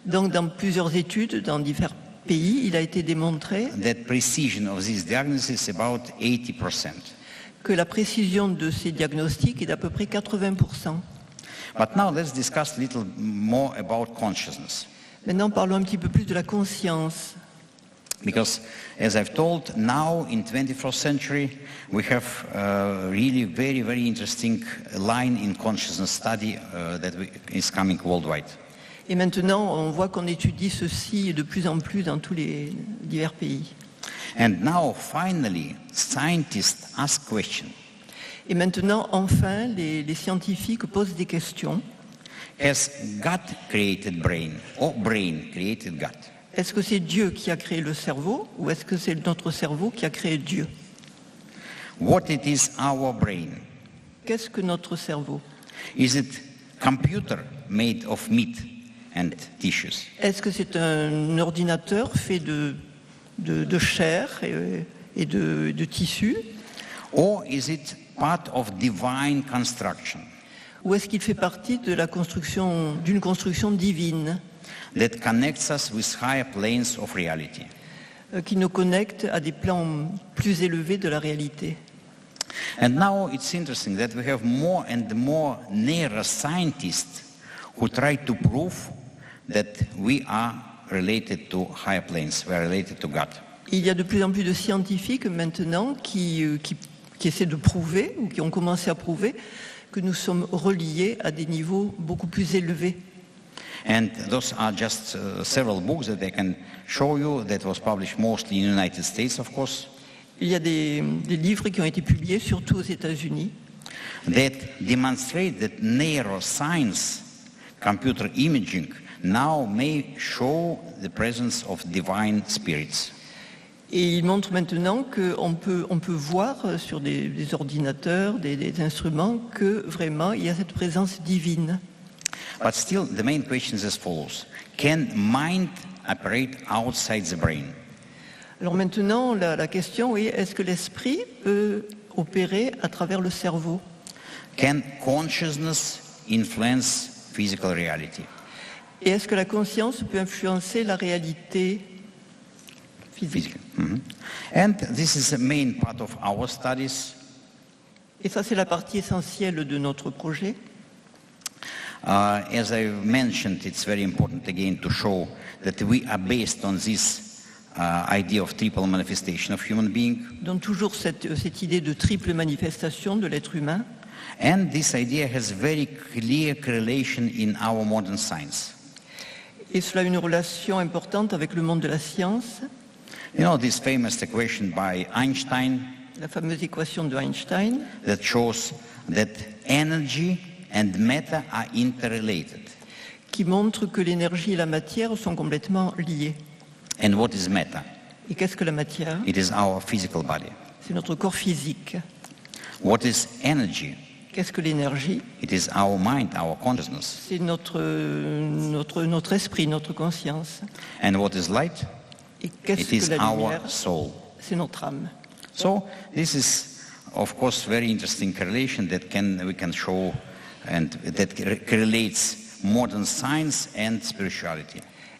Donc dans plusieurs études dans divers pays, il a été démontré that precision of this diagnosis is about 80%. que la précision de ces diagnostics est d'à peu près 80%. But now let's discuss a little more about consciousness. Maintenant, parlons un petit peu plus de la conscience. Because, as I've told, now in 21st century, we have really very, very interesting line in consciousness study that is coming worldwide. Et maintenant, on voit qu'on étudie ceci de plus en plus dans tous les divers pays. And now, finally, scientists ask questions. Et maintenant, enfin, les scientifiques posent des questions. Has God created brain, or brain created God? Est-ce que c'est Dieu qui a créé le cerveau ou est-ce que c'est notre cerveau qui a créé Dieu? What it is our brain? Qu'est-ce que notre cerveau? Is it computer made of meat and tissues? Est-ce que c'est un ordinateur fait de chair et de tissus? Or is it part of divine construction? Ou est-ce qu'il fait partie de la construction, d'une construction divine? that connects us with higher planes of reality. Qui nous connecte à des plans plus élevés de la réalité. And now it's interesting that we have more and more neuroscientists who try to prove that we are related to higher planes, we are related to God. Il y a de plus en plus de scientifiques maintenant qui essaient de prouver, ou qui ont commencé à prouver, que nous sommes reliés à des niveaux beaucoup plus élevés. And those are just several books that I can show you that was published mostly in the United States, of course. Il y a des livres qui ont été publiés, surtout aux États-Unis, that demonstrate that neuroscience, computer imaging, now may show the presence of divine spirits. et ils montrent maintenant qu'on peut voir sur des ordinateurs, des instruments, que vraiment il y a cette présence divine. But still, the main question is as follows. Can mind operate outside the brain? Alors maintenant, la question est, est-ce que l'esprit peut opérer à travers le cerveau? Can consciousness influence physical reality? Et est-ce que la conscience peut influencer la réalité physique? And this is the main part of our studies. Et ça, c'est la partie essentielle de notre projet. As I mentioned, it's very important again to show that we are based on this idea of triple manifestation of human being. Donc toujours cette idée de triple manifestation de l'être humain. And this idea has very clear correlation in our modern science. Et cela a une relation importante avec le monde de la science. You know this famous equation by Einstein La fameuse équation de Einstein that shows that energy and matter are interrelated. qui montre que l'énergie et la matière sont complètement liées. And what is matter? Et qu'est-ce que la matière? It is our physical body. C'est notre corps physique. What is energy? Qu'est-ce que l'énergie? It is our mind, our consciousness. C'est notre esprit, notre conscience. And what is light? Et qu'est-ce It is que la our lumière? soul. C'est notre âme. So this is, of course, very interesting correlation that we can show, and that correlates modern science and spirituality.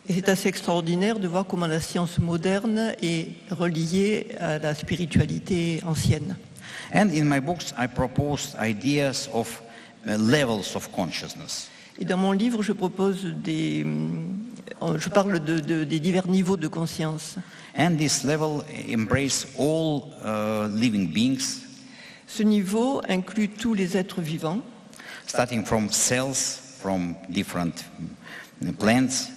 Et c'est assez extraordinaire de voir comment la science moderne est reliée à la spiritualité ancienne. And in my books, I proposed ideas of levels of consciousness. Et dans mon livre, je propose je parle des divers niveaux de conscience. And this level embrace all living beings, Ce niveau inclut tous les êtres vivants, starting from cells, from different plants,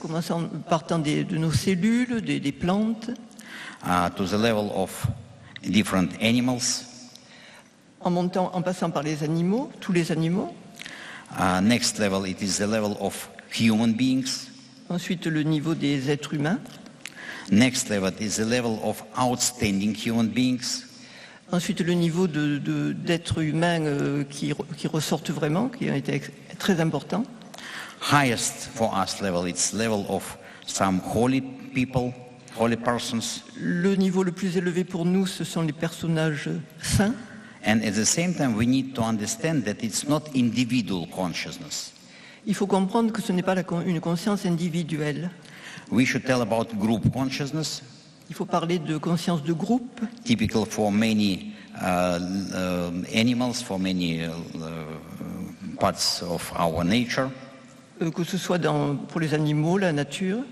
partant de nos cellules, des plantes, to the level of different animals. en passant par les animaux, tous les animaux. Next level, it is the level of human beings. Ensuite, le niveau des êtres humains. Next level is the level of outstanding human beings. Ensuite, le niveau d'êtres humains qui ressortent vraiment, qui ont été très importants. Highest for us level, it's level of some holy people, holy persons. Le niveau le plus élevé pour nous, ce sont les personnages saints. And at the same time, we need to understand that it's not individual consciousness. Il faut comprendre que ce n'est pas une conscience individuelle. We should tell about group consciousness. Il faut parler de conscience de groupe. Typical for many animals, for many parts of our nature. Que ce soit pour les animaux, la nature.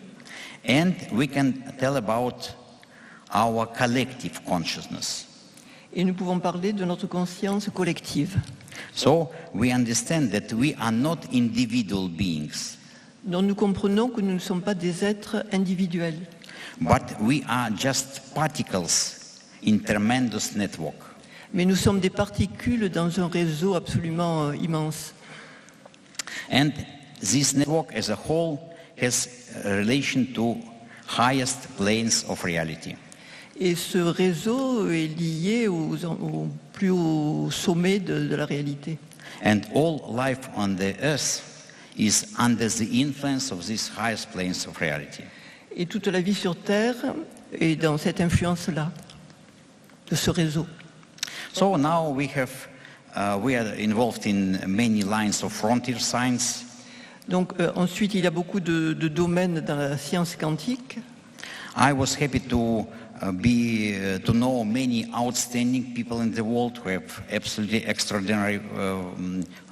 And we can tell about our collective consciousness. Et nous pouvons parler de notre conscience collective. So we understand that we are not individual beings. Donc nous comprenons que nous ne sommes pas des êtres individuels. But we are just particles in tremendous network. Mais nous sommes des particules dans un réseau absolument immense. And this network as a whole has a relation to highest planes of reality. Et ce réseau est lié au plus haut sommet de la réalité. And all life on the earth is under the influence of these highest planes of reality. Et toute la vie sur Terre est dans cette influence-là, de ce réseau. So now we are involved in many lines of frontier science. Donc ensuite, il y a beaucoup de domaines dans la science quantique. I was happy to know many outstanding people in the world who have absolutely extraordinary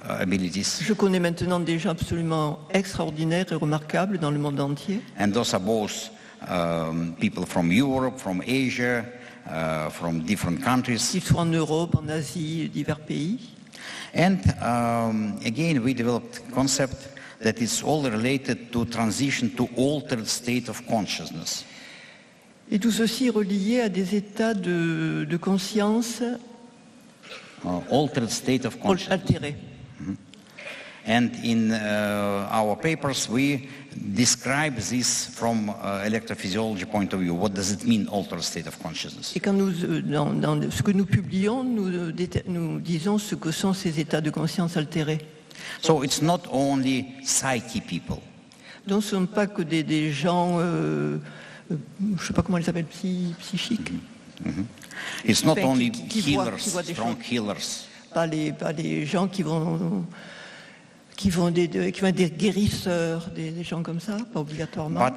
abilities. Je connais maintenant des gens absolument extraordinaires et remarquables dans le monde entier. And those are both people from Europe, from Asia, from different countries. Qu'ils soient en Europe, en Asie, divers pays. And again, we developed a concept that is all related to transition to altered state of consciousness. Et tout ceci est relié à des états de conscience Altered state of consciousness. altérés. And in our papers, we describe this from electrophysiology point of view. What does it mean, altered state of consciousness? Et quand nous, dans ce que nous publions, nous disons ce que sont ces états de conscience altérés. So it's not only psyche people. Donc ce ne sont pas que des gens, je ne sais pas comment ils s'appellent, psychiques. It's not Enfin, only qui voient healers, des strong choses. healers. Pas les gens qui vont être des guérisseurs, des gens comme ça, pas obligatoirement. But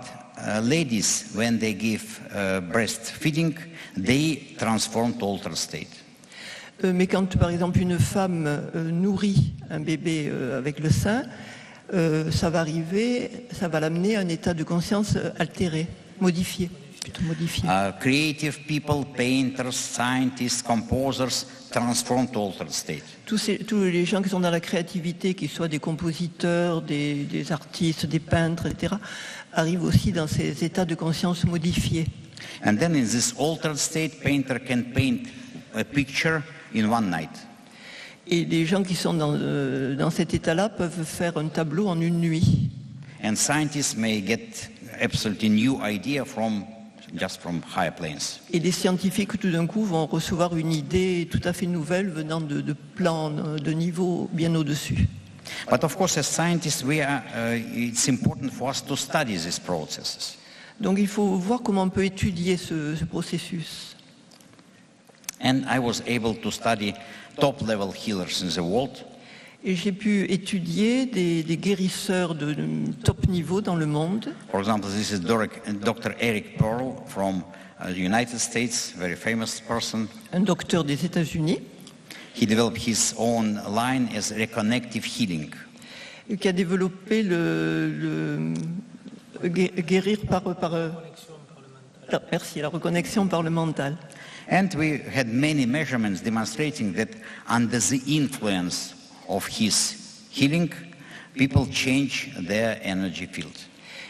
ladies, when they give breastfeeding, they transform to altered state. Mais quand, par exemple, une femme nourrit un bébé avec le sein, ça va l'amener à un état de conscience altéré, modifié. Creative people, painters, scientists, composers, transform to altered state. Tous les gens qui sont dans la créativité, qu'ils soient des compositeurs, des artistes, des peintres, etc., arrivent aussi dans ces états de conscience modifiés. And then in this altered state, painter can paint a picture in one night. Et les gens qui sont dans cet état-là peuvent faire un tableau en une nuit. And scientists may get absolutely new idea just from higher planes. Et les scientifiques, tout d'un coup, vont recevoir une idée tout à fait nouvelle venant de plans, de niveaux bien au-dessus. But of course, as scientists, it's important for us to study these processes. Donc il faut voir comment on peut étudier ce processus. And I was able to study top-level healers in the world. Et j'ai pu étudier des guérisseurs de top niveau dans le monde. For example, this is Dr. Eric Pearl from the United States, very famous person. Un docteur des États-Unis. He developed his own line as reconnective healing. Qui a développé guérir la reconnexion par le mental. And we had many measurements demonstrating that under the influence of his healing, people change their energy field.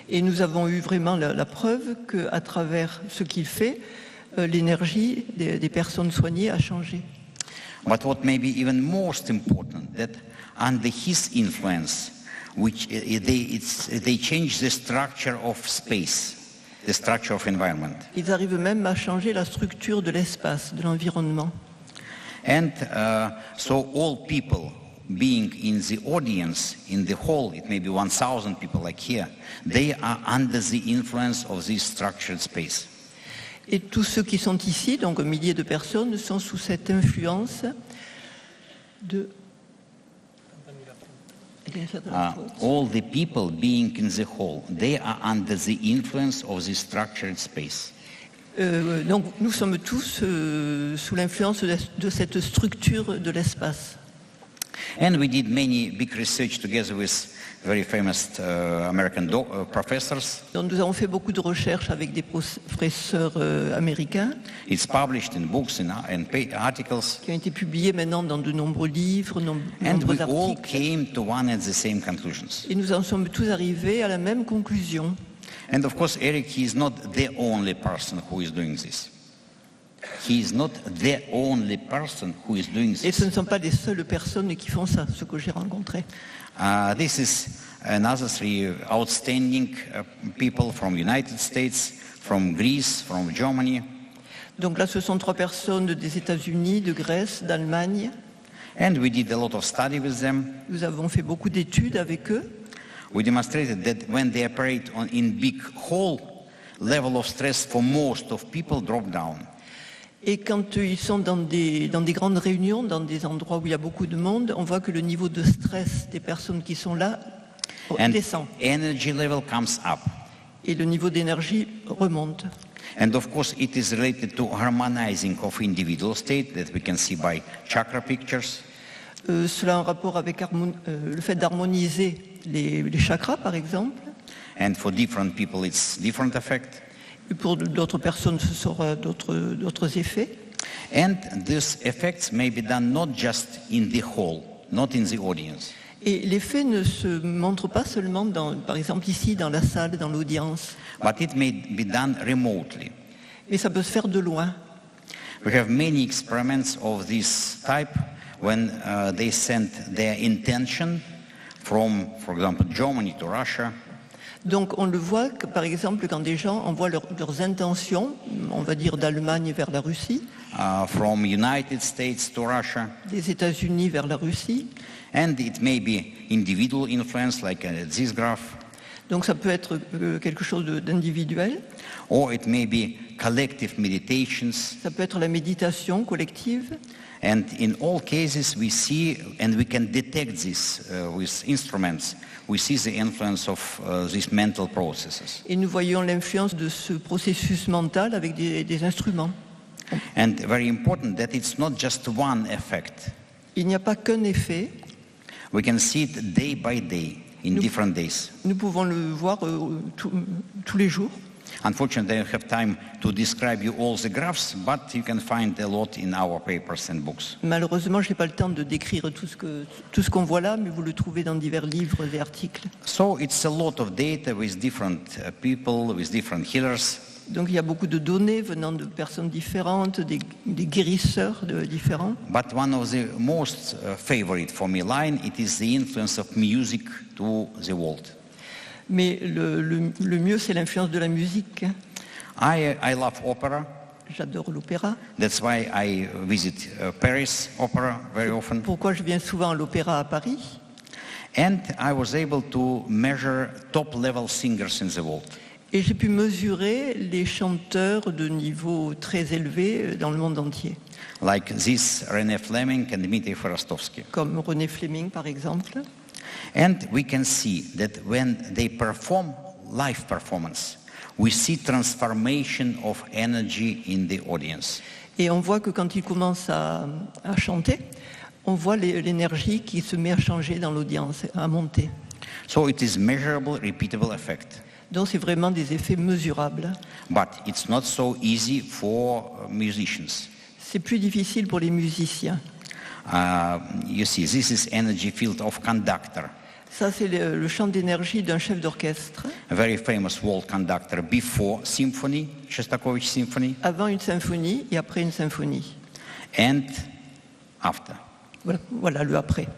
Et nous avons eu vraiment la preuve qu'à travers ce qu'il fait, l'énergie des personnes soignées a changé. But what may be even most important, that under his influence, they change the structure of space, the structure of environment. Ils arrivent même à changer la structure de l'espace, de l'environnement. And so all people being in the audience, in the hall, it may be 1,000 people like here, they are under the influence of this structured space. Et tous ceux qui sont ici, donc un millier de personnes, sont sous cette influence de... All the people being in the hall, they are under the influence of this structured space. Donc nous sommes tous sous l'influence de cette structure de l'espace. And we did many big research together with very famous American professors. Donc nous avons fait beaucoup de recherches avec des professeurs américains. It's published in books and articles. Qui ont été publiés maintenant dans de nombreux livres, And we nombreux all articles. came to one and the same conclusions. Et nous en sommes tous arrivés à la même conclusion. And of course, Eric, he is not the only person who is doing this. He is not the only person who is doing Et this. ce ne sont pas les seules personnes qui font ça, ce que j'ai rencontré. This is another three outstanding people from United States, from Greece, from Germany. Donc là, ce sont 3 personnes des États-Unis, de Grèce, d'Allemagne. And we did a lot of study with them. Nous avons fait beaucoup d'études avec eux. We demonstrated that when they operate in big hall, level of stress for most of people drop down. Et quand ils sont dans des grandes réunions, dans des endroits où il y a beaucoup de monde, on voit que le niveau de stress des personnes qui sont là and descend. energy level comes up. Et le niveau d'énergie remonte. And of course, it is related to harmonizing of individual state that we can see by chakra pictures. Cela a un rapport avec le fait d'harmoniser les chakras, par exemple. And for different people, it's different effect. Et pour d'autres personnes, ce sera d'autres effets. And these effects may be done not just in the hall, not in the audience. Et l'effet ne se montre pas seulement, par exemple ici, dans la salle, dans l'audience, But it may be done remotely. mais ça peut se faire de loin. We have many experiments of this type when they sent their intention from, for example, Germany to Russia. Donc on le voit, que, par exemple, quand des gens envoient leurs intentions, on va dire d'Allemagne vers la Russie, From United States to Russia, des États-Unis vers la Russie. and it may be individual influence like this graph, Donc ça peut être quelque chose d'individuel, or it may be collective meditations, ça peut être la méditation collective. and in all cases we see and we can detect this with instruments. We see the influence of these mental processes. Et nous voyons l'influence de ce processus mental avec des instruments. And very important that it's not just one effect. Il n'y a pas qu'un effet. We can see it day by day in different days. Nous pouvons le voir tous les jours. Unfortunately, I don't have time to describe you all the graphs, but you can find a lot in our papers and books. Malheureusement, je n'ai pas le temps de décrire tout ce qu'on voit là, mais vous le trouvez dans divers livres et articles. So it's a lot of data with different people, with different healers. Donc il y a beaucoup de données venant de personnes différentes, des guérisseurs différents. But one of the most favorite for me line, it is the influence of music to the world. Mais le mieux, c'est l'influence de la musique. I love opera. J'adore l'opéra. That's why I visit Paris Opera very often. Pourquoi je viens souvent à l'opéra à Paris? And I was able to measure top-level singers in the world. Et j'ai pu mesurer les chanteurs de niveau très élevé dans le monde entier. Like this René Fleming and Dmitry Forostovsky. Comme René Fleming, par exemple. And we can see that when they perform live performance, we see transformation of energy in the audience. Et on voit que quand ils commencent à chanter, on voit l'énergie qui se met à changer dans l'audience, à monter. So it is measurable, repeatable effect. Donc c'est vraiment des effets mesurables. But it's not so easy for musicians. C'est plus difficile pour les musiciens. You see, this is energy field of conductor. Ça, c'est le champ d'énergie d'un chef d'orchestre. A very famous world conductor before symphony, Shostakovich symphony, Avant une symphonie et après une symphonie. and after. Voilà le après.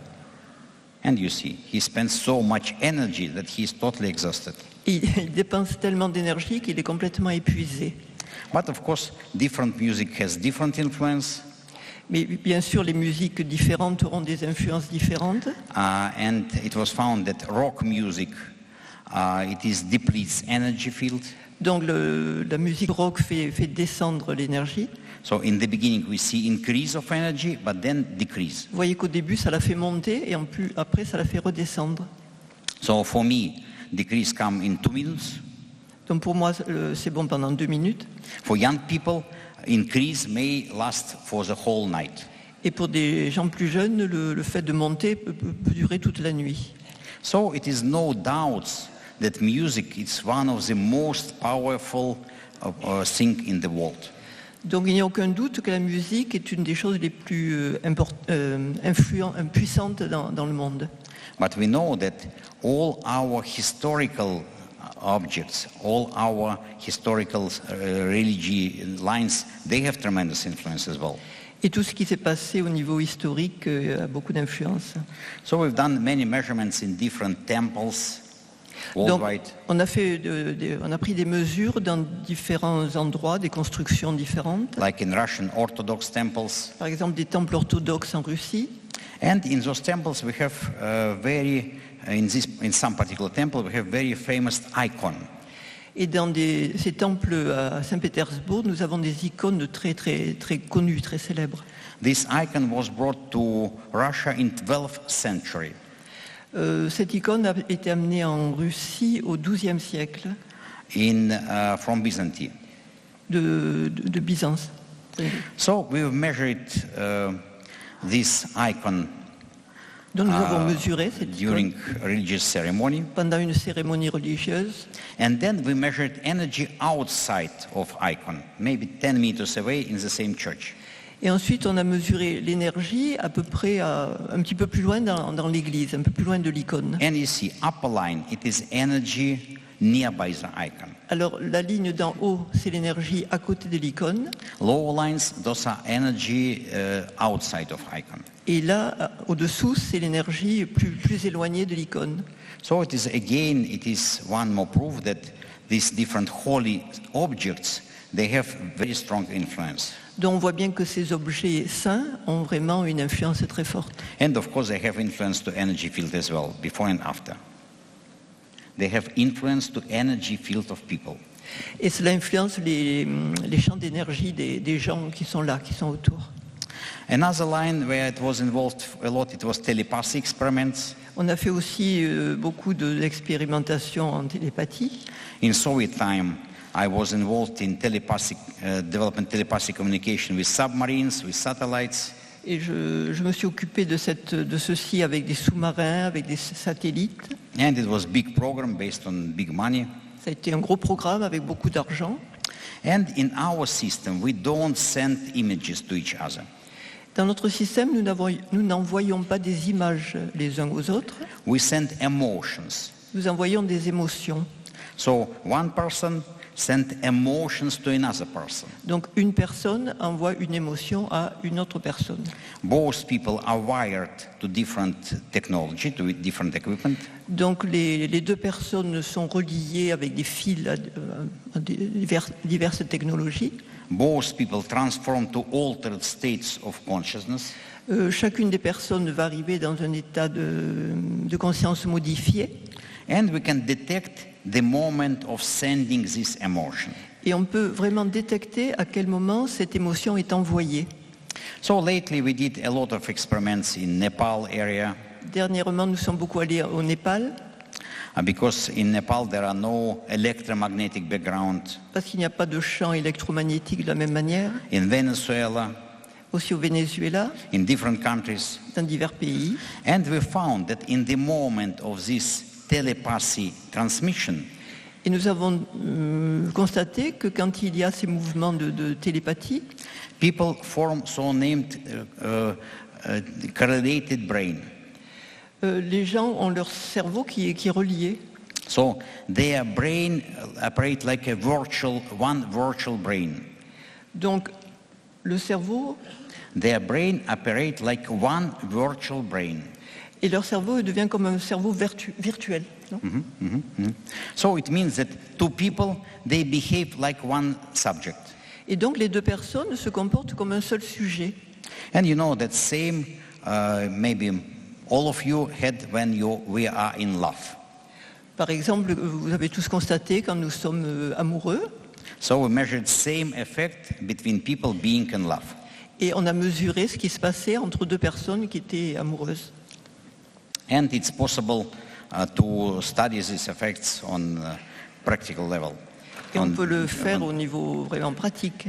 And you see, he spends so much energy that he is totally exhausted. Il dépense tellement d'énergie qu'il est complètement épuisé. But of course, different music has different influence. Mais bien sûr, les musiques différentes auront des influences différentes. And it was found that rock music, it depletes energy field. Donc la musique rock fait descendre l'énergie. So in the beginning we see increase of energy, but then decrease. Vous voyez qu'au début, ça la fait monter et après, ça la fait redescendre. So for me, decrease come in 2 minutes. Donc pour moi, c'est bon pendant 2 minutes. For young people, increase may last for the whole night. Et pour des gens plus jeunes, le fait de monter peut durer toute la nuit. So it is no doubt that music is one of the most powerful thing in the world. Donc il n'y a aucun doute que la musique est une des choses les plus puissantes dans le monde. But we know that all our historical objects, all our historical religious lines, they have tremendous influence as well. Et tout ce qui s'est passé au niveau historique a beaucoup d'influence. So we've done many measurements in different temples Donc, worldwide. on a pris des mesures dans différents endroits, des constructions différentes. Like in Russian Orthodox temples. Par exemple, des temples orthodoxes en Russie. And in those temples we have in some particular temple we have very famous icon. Et dans ces temples à Saint-Pétersbourg, nous avons des icônes très connues, très célèbres. This icon was brought to Russia in 12th century. Cette icône a été amenée en Russie au XIIe siècle from Byzantium. de Byzance. So we've measured this icon Donc nous avons mesuré cette during icône religious ceremony, pendant une cérémonie religieuse. and then we measured energy outside of icon, maybe 10 meters away in the same church. Et ensuite, on a mesuré l'énergie à peu près un petit peu plus loin dans l'église, un peu plus loin de l'icône. And you see, upper line, it is energy nearby the icon. Alors, la ligne d'en haut, c'est l'énergie à côté de l'icône. Lower lines, those are energy outside of icon. Et là, au-dessous, c'est l'énergie plus éloignée de l'icône. So it is one more proof that these different holy objects, they have very strong influence. Donc, on voit bien que ces objets saints ont vraiment une influence très forte. And of course, they have influence to energy field as well, before and after. They have influence to energy field of people. Et cela influence les champs d'énergie des gens qui sont là, qui sont autour. Another line where it was involved a lot, it was telepathy experiments. On a fait aussi beaucoup d'expérimentations en télépathie. In Soviet time, I was involved in development telepathic communication with submarines, with satellites. Et je me suis occupé de ceci avec des sous-marins, avec des satellites. And it was big program based on big money. Ça a été un gros programme avec beaucoup d'argent. And in our system, we don't send images to each other. Dans notre système, nous n'envoyons pas des images les uns aux autres. We send emotions. Nous envoyons des émotions. So one person sent emotions to another person. Donc une personne envoie une émotion à une autre personne. Both people are wired to different technology, to different equipment. Donc les deux personnes sont reliées avec des fils à diverses technologies. Both people transform to altered states of consciousness. Chacune des personnes va arriver dans un état de conscience modifié. And we can detect the moment of sending this emotion. Et on peut vraiment détecter à quel moment cette émotion est envoyée. So lately we did a lot of experiments in Nepal area. Dernièrement, nous sommes beaucoup allés au Népal. Because in Nepal there are no electromagnetic background. Parce qu'il n'y a pas de champ électromagnétique de la même manière. In Venezuela. Aussi au Venezuela. In different countries. Dans divers pays. And we found that in the moment of this telepathy transmission. Et nous avons constaté que quand il y a ces mouvements de télépathie, people form so-named correlated brain. Les gens ont leur cerveau qui est relié. So their brain operate like one virtual brain. Donc le cerveau. Their brain operate like one virtual brain. Et leur cerveau devient comme un cerveau virtuel. Non? So it means that two people, they behave like one subject. Et donc les deux personnes se comportent comme un seul sujet. And you know that same maybe all of you had when we are in love. Par exemple, vous avez tous constaté quand nous sommes amoureux. So we measured same effect between people being in love. Et on a mesuré ce qui se passait entre deux personnes qui étaient amoureuses. And it's possible to study these effects on practical level. Et on peut le faire au niveau vraiment pratique.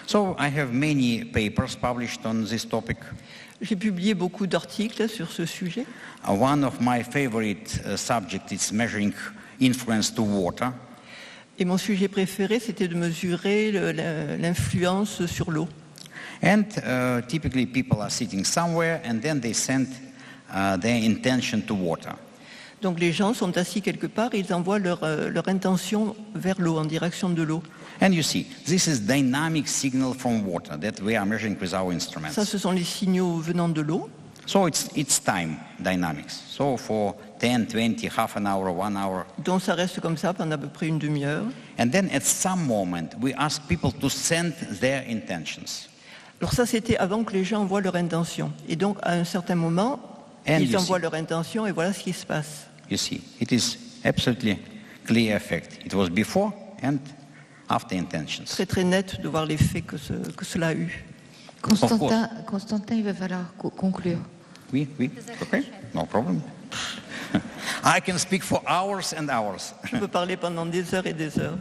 So I have many papers published on this topic. J'ai publié beaucoup d'articles sur ce sujet. One of my favorite subjects is measuring influence to water. Et mon sujet préféré, c'était de mesurer l'influence sur l'eau. And typically people are sitting somewhere and then they send their intention to water. Donc les gens sont assis quelque part et ils envoient leur intention vers l'eau, en direction de l'eau. And you see, this is dynamic signal from water that we are measuring with our instruments. Ça, ce sont les signaux venant de l'eau. So it's time dynamics. So for 10, 20, half an hour, 1 hour. Donc ça reste comme ça pendant à peu près une demi-heure. And then at some moment, we ask people to send their intentions. Alors ça, c'était avant que les gens envoient leur intention. Et donc, à un certain moment, ils envoient leur intention et voilà ce qui se passe. You see, it is absolutely clear effect. It was before and after intentions. Très très net de voir l'effet que cela a eu. Constantin, il va falloir conclure. Oui, okay, no problem. I can speak for hours and hours. Je peux parler pendant des heures et des heures.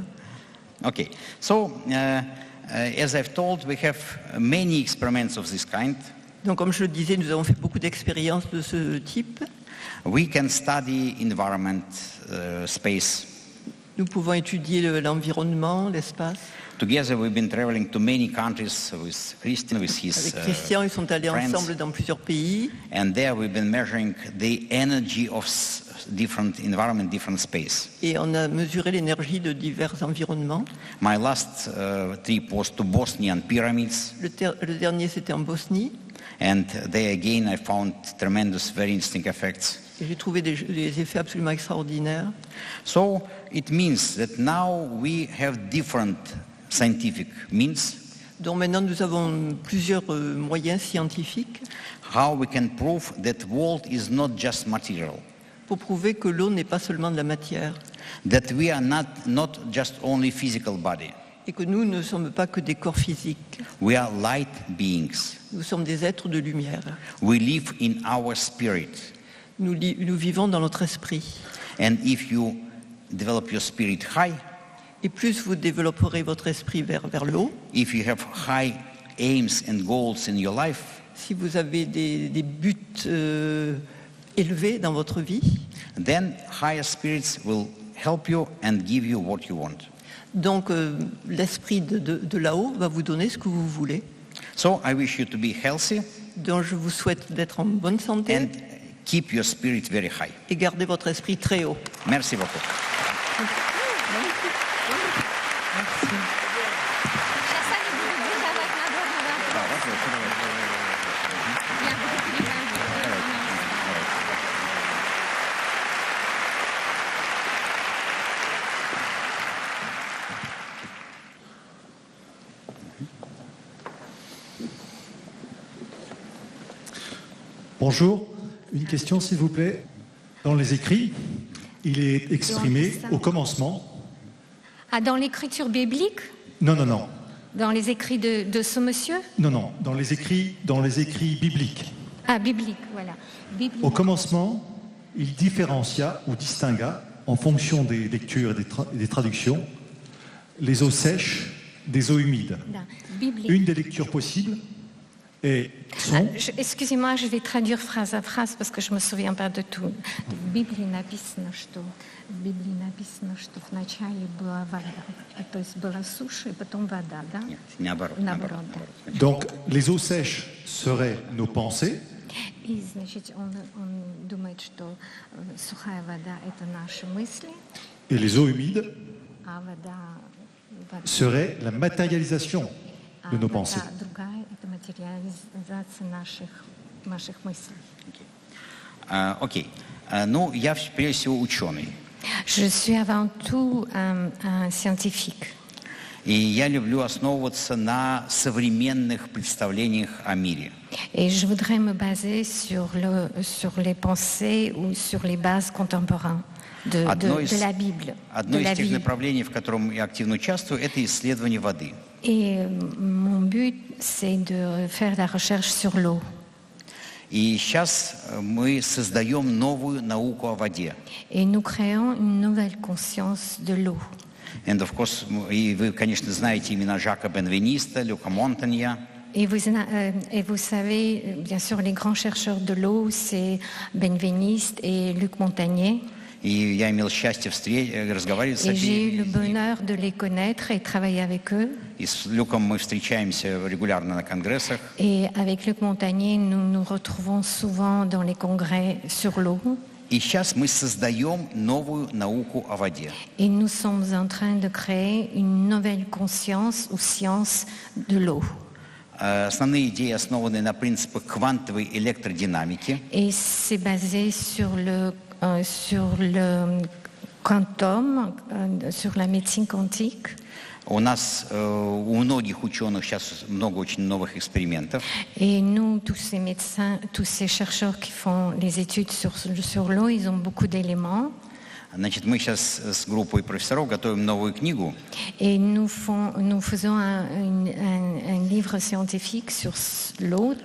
Okay, so as I've told, we have many experiments of this kind. Donc, comme je le disais, nous avons fait beaucoup d'expériences de ce type. We can study environment, space. Nous pouvons étudier l'environnement, l'espace. Together we've been traveling to many countries with Christian, with his Avec Christian, ils sont allés friends. ensemble dans plusieurs pays. And there we've been measuring the energy of different environment, different space. Et on a mesuré l'énergie de divers environnements. My last trip was to Bosnian pyramids. Le dernier, c'était en Bosnie. And there again I found tremendous, very interesting effects. Et j'ai trouvé des effets absolument extraordinaires. So it means that now we have different scientific means Donc maintenant, nous avons plusieurs moyens scientifiques how we can prove that world is not just material, pour prouver que l'eau n'est pas seulement de la matière that we are not just only physical body. et que nous ne sommes pas que des corps physiques. We are light beings. Nous sommes des êtres de lumière. We live in our spirit. Nous vivons dans notre esprit. And if you develop your spirit high, Et plus vous développerez votre esprit vers le haut, if you have high aims and goals in your life, si vous avez des buts élevés dans votre vie, then higher spirits will help you and give you what you want. donc l'esprit de là-haut va vous donner ce que vous voulez. So I wish you to be healthy Donc je vous souhaite d'être en bonne santé and keep your spirit very high. et garder votre esprit très haut. Merci beaucoup. Bonjour, une question s'il vous plaît. Dans les écrits, il est exprimé au commencement. Ah, dans l'écriture biblique? Non, non, non. Dans les écrits de ce monsieur? Non, non, dans les écrits bibliques. Ah, biblique, voilà. Biblique. Au commencement, il différencia ou distingua, en fonction des lectures et des traductions, les eaux sèches des eaux humides. Biblique. Une des lectures possibles est son... Excusez-moi, je vais traduire phrase à phrase parce que je ne me souviens pas de tout. В Библии написано, что вначале была вода, то есть была суша и потом вода, да? Нет, наоборот. Наоборот, да. Donc, les eaux sèches seraient nos pensées, И, значит, он думает, что сухая вода – это наши мысли, et les eaux humides а вода serait la matérialisation de nos pensées. другая – это материализация наших мыслей. Окей. Ну, я прежде всего ученый. Je suis avant tout un scientifique. И я люблю основываться на современных представлениях о мире. Et je voudrais me baser sur les pensées ou sur les bases contemporaines de la Bible. Одно из тех направлений, в котором я активно участвую, это исследование воды. Et mon but, c'est de faire la recherche sur l'eau. И сейчас мы создаем новую науку о воде. Et nous créons une nouvelle conscience de l'eau. And of course, и вы, конечно, знаете имена Жака Бенвениста, Люка Монтанья. Et vous savez, bien sûr, les grands chercheurs de l'eau, c'est Benveniste et Luc Montagnier. И я имел счастье разговаривать с Et j'ai eu le обеими. bonheur de les connaître et travailler avec eux. И с Люком мы встречаемся регулярно на конгрессах. Et avec Luc Montagnier, nous nous retrouvons souvent dans les congrès sur l'eau. И сейчас мы создаем новую науку о воде. Et nous sommes en train de créer une nouvelle conscience ou science de l'eau. Основные идеи основаны на принципах квантовой электродинамики. Et c'est basé sur le quantum, sur la médecine quantique. У нас, у многих ученых сейчас много очень новых экспериментов. Et nous, tous ces médecins, tous ces chercheurs qui font les études sur l'eau, ils ont beaucoup d'éléments. Значит, мы сейчас с группой профессоров готовим новую книгу. Et nous faisons un livre scientifique sur l'eau,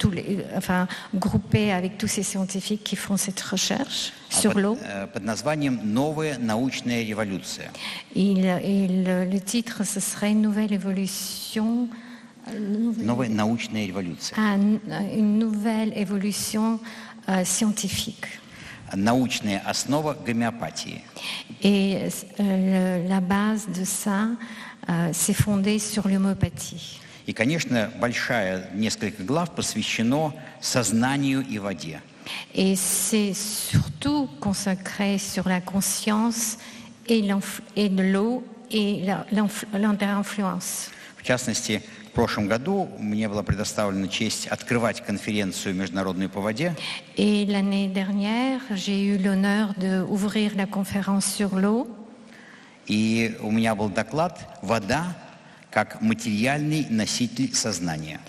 groupé avec tous ces scientifiques qui font cette recherche sur l'eau. Под названием «Новая научная революция». Le titre, ce serait une nouvelle évolution. Новая научная революция. Une nouvelle évolution scientifique. Научная основа гомеопатии. Et la base de ça, c'est fondé sur l'homéopathie. И, конечно, несколько глав посвящено сознанию и воде. Et c'est surtout consacré sur la conscience et de l'eau et l'influence. В частности, в прошлом году мне была предоставлена честь открывать конференцию международную по воде. Et l'année dernière, j'ai eu l'honneur d'ouvrir la conférence sur l'eau. И у меня был доклад «Вода как материальный носитель сознания».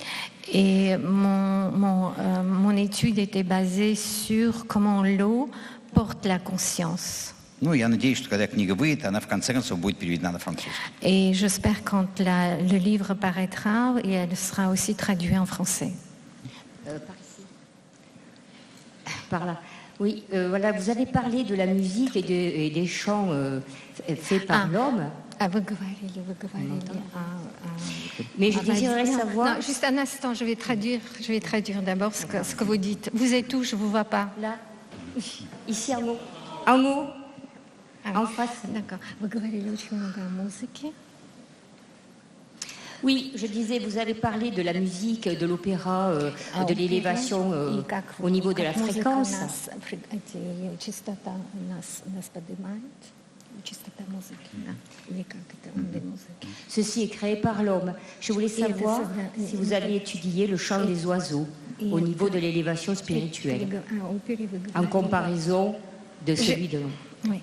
Et mon étude était basée sur comment l'eau porte la conscience. Ну, я надеюсь, что когда книга выйдет, она в конце концов будет переведена на французский. Et j'espère quand le livre paraîtra, et elle sera aussi traduite en français. Par ici. Par là. Oui, voilà, vous avez parlé de la musique et des chants faits par l'homme. Вы говорили. Mais je désirerais savoir... Non, juste un instant, je vais traduire d'abord ce que vous dites. Vous êtes où? Je ne vous vois pas. Là, ici en haut. En haut. En face. D'accord. Вы говорили очень много о музыке. Oui, je disais, vous avez parlé de la musique, de l'opéra, de l'élévation au niveau de la fréquence. Ceci est créé par l'homme. Je voulais savoir si vous aviez étudié le chant des oiseaux au niveau de l'élévation spirituelle, en comparaison de celui de l'homme. Oui,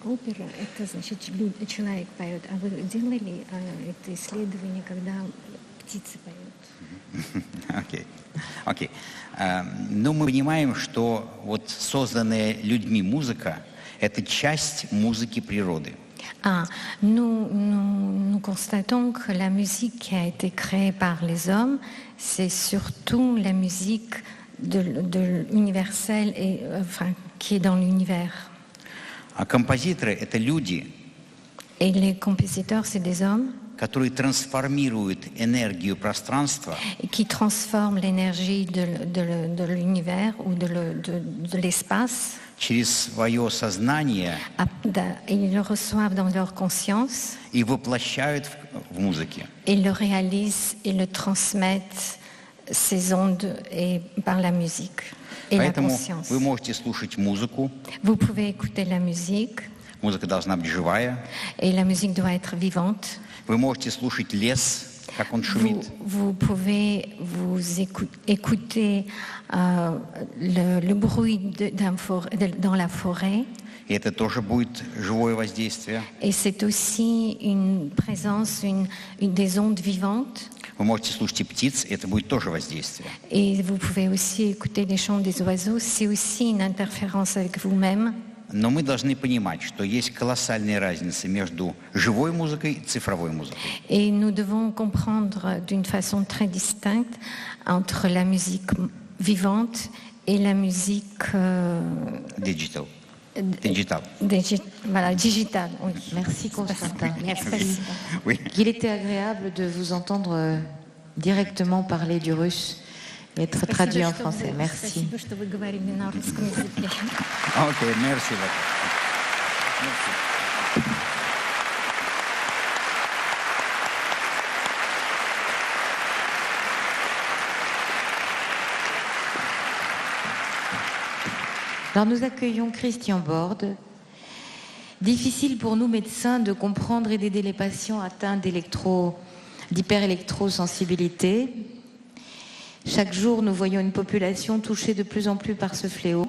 опера — это, значит, человек поет. А вы делали это исследование, когда птицы поют? Окей. Но мы понимаем, что вот созданная людьми музыка — это часть музыки природы. Nous constatons que la musique qui a été créée par les hommes, c'est surtout la musique de l'universel et qui est dans l'univers. А композиторы — это люди, Et les compositeurs, c'est des hommes которые трансформируют энергию пространства qui transforment l'énergie de l'univers ou de l'espace. через свое сознание Ils le reçoivent dans leur conscience. и воплощают в музыке. Ils le réalisent et le transmettent ces ondes par la musique et la Поэтому conscience. вы можете слушать музыку. Vous pouvez écouter la musique. Музыка должна быть живая. Et la musique doit être vivante. Вы можете слушать лес, как он шумит. Vous pouvez écouter le bruit dans la forêt. И это тоже будет живое воздействие. Et c'est aussi une présence, des ondes vivantes. Вы можете слушать и птиц, и это будет тоже воздействие. Et vous pouvez aussi écouter les chants des oiseaux. C'est aussi une interférence avec vous-même. Но мы должны понимать, что есть колоссальная разница между живой музыкой и цифровой музыкой. Et nous devons comprendre d'une façon très distincte entre la musique vivante et la musique Digital. Voilà, digitale. Oui. Merci Constantin. Merci. Oui. Il était agréable de vous entendre directement parler du russe et être traduit en français. Merci. Спасибо, что вы говорили на русском языке. Окей, merci. Alors nous accueillons Christian Borde. Difficile pour nous médecins de comprendre et d'aider les patients atteints d'hyperélectrosensibilité. Chaque jour, nous voyons une population touchée de plus en plus par ce fléau.